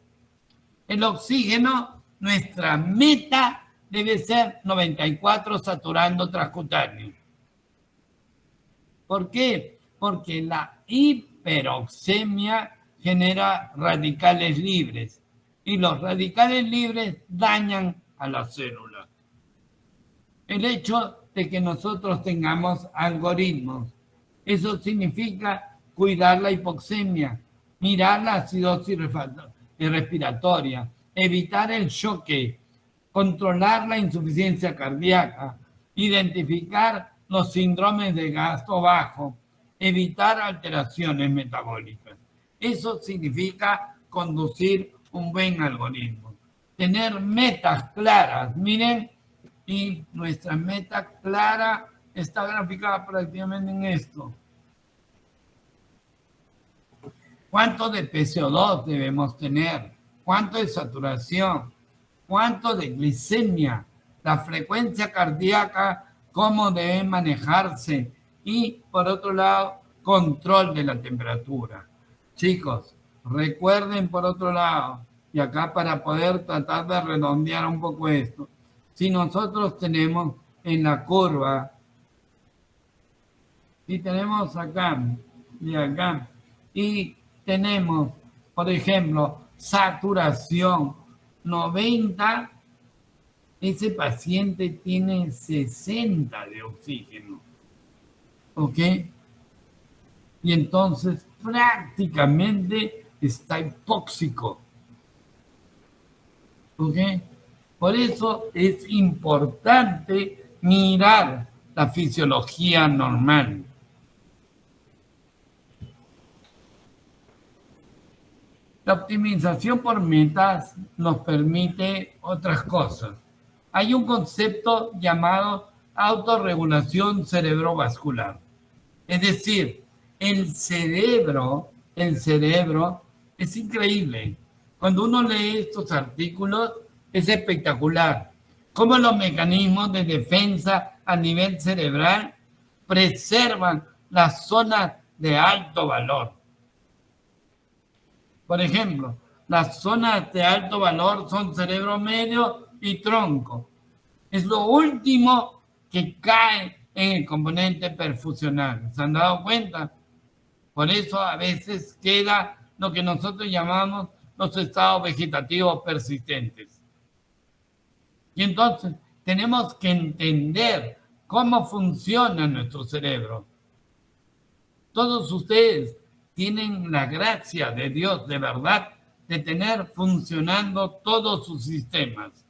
El oxígeno, nuestra meta debe ser 94 saturando transcutáneo. ¿Por qué? Porque la hiperoxemia genera radicales libres y los radicales libres dañan a la célula. El hecho de que nosotros tengamos algoritmos, eso significa cuidar la hipoxemia, mirar la acidosis respiratoria, evitar el choque, controlar la insuficiencia cardíaca, identificar los síndromes de gasto bajo, evitar alteraciones metabólicas. Eso significa conducir un buen algoritmo. Tener metas claras. Miren, y nuestra meta clara está graficada prácticamente en esto. ¿Cuánto de PCO2 debemos tener? ¿Cuánto de saturación? ¿Cuánto de glicemia? La frecuencia cardíaca, cómo debe manejarse. Y, por otro lado, control de la temperatura. Chicos, recuerden, por otro lado, y acá para poder tratar de redondear un poco esto, si nosotros tenemos en la curva, y tenemos acá, y acá, y tenemos, por ejemplo, saturación 90, ese paciente tiene 60 de oxígeno, ¿ok? Y entonces prácticamente está hipóxico, ¿ok? Por eso es importante mirar la fisiología normal. La optimización por metas nos permite otras cosas. Hay un concepto llamado autorregulación cerebrovascular. Es decir, el cerebro es increíble. Cuando uno lee estos artículos, es espectacular. Cómo los mecanismos de defensa a nivel cerebral preservan las zonas de alto valor. Por ejemplo, las zonas de alto valor son cerebro medio y tronco. Es lo último que cae en el componente perfusional. ¿Se han dado cuenta? Por eso a veces queda lo que nosotros llamamos los estados vegetativos persistentes. Y entonces tenemos que entender cómo funciona nuestro cerebro. Todos ustedes tienen la gracia de Dios, de verdad, de tener funcionando todos sus sistemas.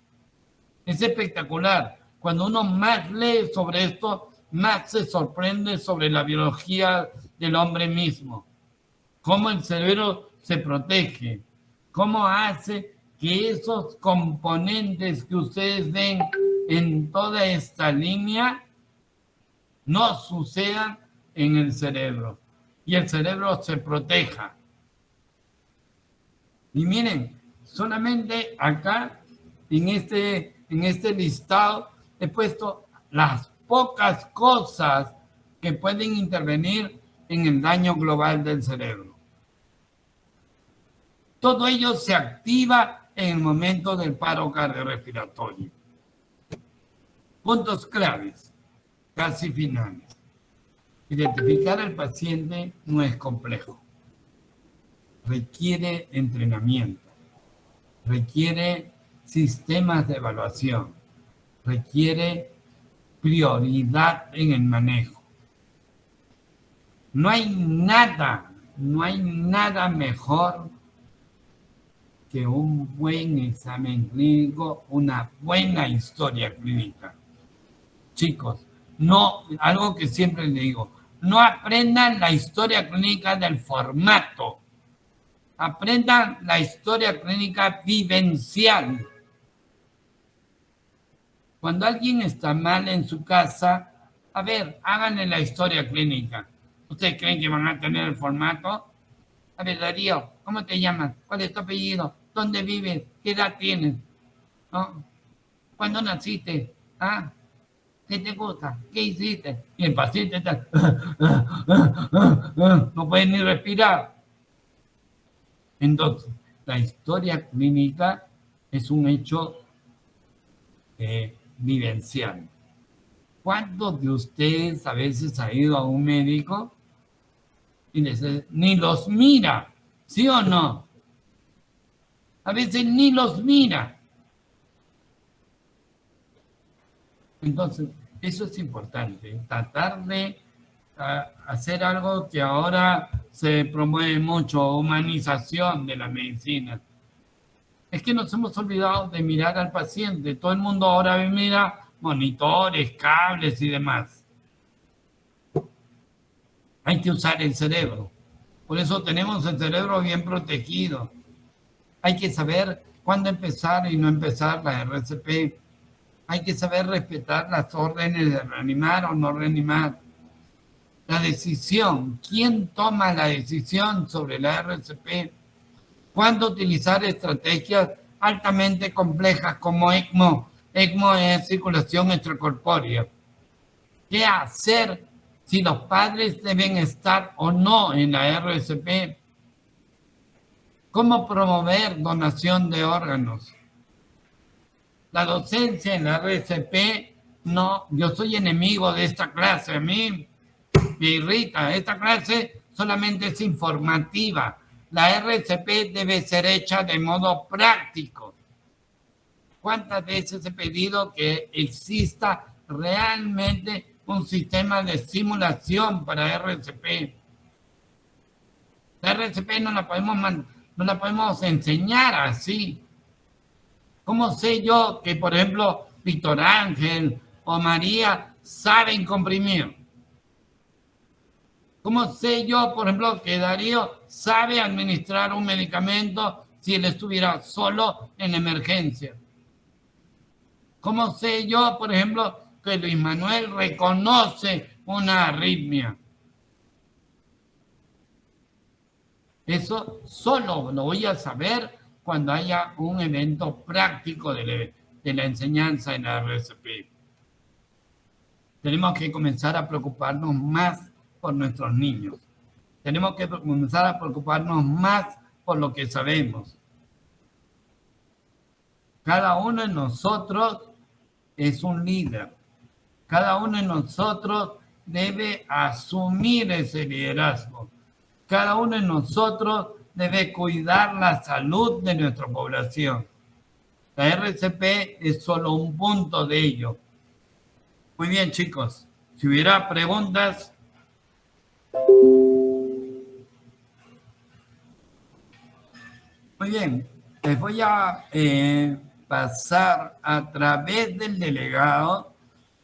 Es espectacular. Cuando uno más lee sobre esto, más se sorprende sobre la biología del hombre mismo. Cómo el cerebro se protege, cómo hace que esos componentes que ustedes ven en toda esta línea no sucedan en el cerebro y el cerebro se proteja. Y miren, solamente acá en este listado he puesto las pocas cosas que pueden intervenir en el daño global del cerebro. Todo ello se activa en el momento del paro cardiorrespiratorio. Puntos claves, casi finales. Identificar al paciente no es complejo. requiere entrenamiento, requiere sistemas de evaluación, requiere prioridad en el manejo. No hay nada mejor que un buen examen clínico, una buena historia clínica. Chicos, no, algo que siempre les digo, no aprendan la historia clínica del formato, aprendan la historia clínica vivencial. Cuando alguien está mal en su casa, a ver, háganle la historia clínica. ¿Ustedes creen que van a tener el formato? A ver, Darío, ¿cómo te llamas? ¿Cuál es tu apellido? ¿Dónde vives? ¿Qué edad tienes? ¿No? ¿Cuándo naciste? ¿Ah? ¿Qué te gusta? ¿Qué hiciste? Y el paciente está... no puede ni respirar. Entonces, la historia clínica es un hecho vivencial. ¿Cuántos de ustedes a veces ha ido a un médico y ni los mira? ¿Sí o no? A veces ni los mira. Entonces, eso es importante, tratar de hacer algo que ahora se promueve mucho, humanización de la medicina. Es que nos hemos olvidado de mirar al paciente. Todo el mundo ahora mira monitores, cables y demás. Hay que usar el cerebro. Por eso tenemos el cerebro bien protegido. Hay que saber cuándo empezar y no empezar la RCP. Hay que saber respetar las órdenes de reanimar o no reanimar. La decisión, ¿quién toma la decisión sobre la RCP? ¿Cuándo utilizar estrategias altamente complejas como ECMO? ECMO es circulación extracorpórea. ¿Qué hacer si los padres deben estar o no en la RCP? ¿Cómo promover donación de órganos? La docencia en la RCP, no, yo soy enemigo de esta clase, a mí me irrita. Esta clase solamente es informativa. La RCP debe ser hecha de modo práctico. ¿Cuántas veces he pedido que exista realmente un sistema de simulación para RCP? La RCP no la podemos enseñar así. ¿Cómo sé yo que, por ejemplo, Víctor Ángel o María saben comprimir? ¿Cómo sé yo, por ejemplo, que Darío sabe administrar un medicamento si él estuviera solo en emergencia? ¿Cómo sé yo, por ejemplo, que Luis Manuel reconoce una arritmia? Eso solo lo voy a saber cuando haya un evento práctico de la enseñanza en la RCP. Tenemos que comenzar a preocuparnos más por nuestros niños. Tenemos que comenzar a preocuparnos más por lo que sabemos. Cada uno de nosotros es un líder. Cada uno de nosotros debe asumir ese liderazgo. Cada uno de nosotros debe cuidar la salud de nuestra población. La RCP es solo un punto de ello. Muy bien, chicos. Si hubiera preguntas... Muy bien. Les voy a pasar a través del delegado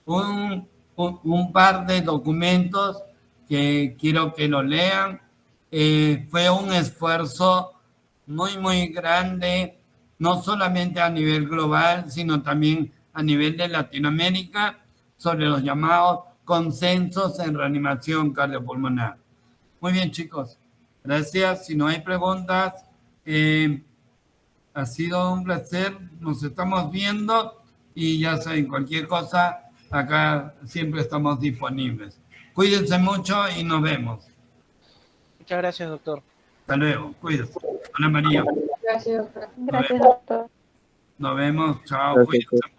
un par de documentos que quiero que lo lean. Fue un esfuerzo muy grande, no solamente a nivel global, sino también a nivel de Latinoamérica, sobre los llamados consensos en reanimación cardiopulmonar. Muy bien, chicos. Gracias. Si no hay preguntas, ha sido un placer. Nos estamos viendo y ya saben, cualquier cosa, acá siempre estamos disponibles. Cuídense mucho y nos vemos. Muchas gracias, doctor. Hasta luego. Cuídense. Hola, María. Gracias, doctor. Gracias, doctor. Nos vemos. Chao. Gracias, Cuídense.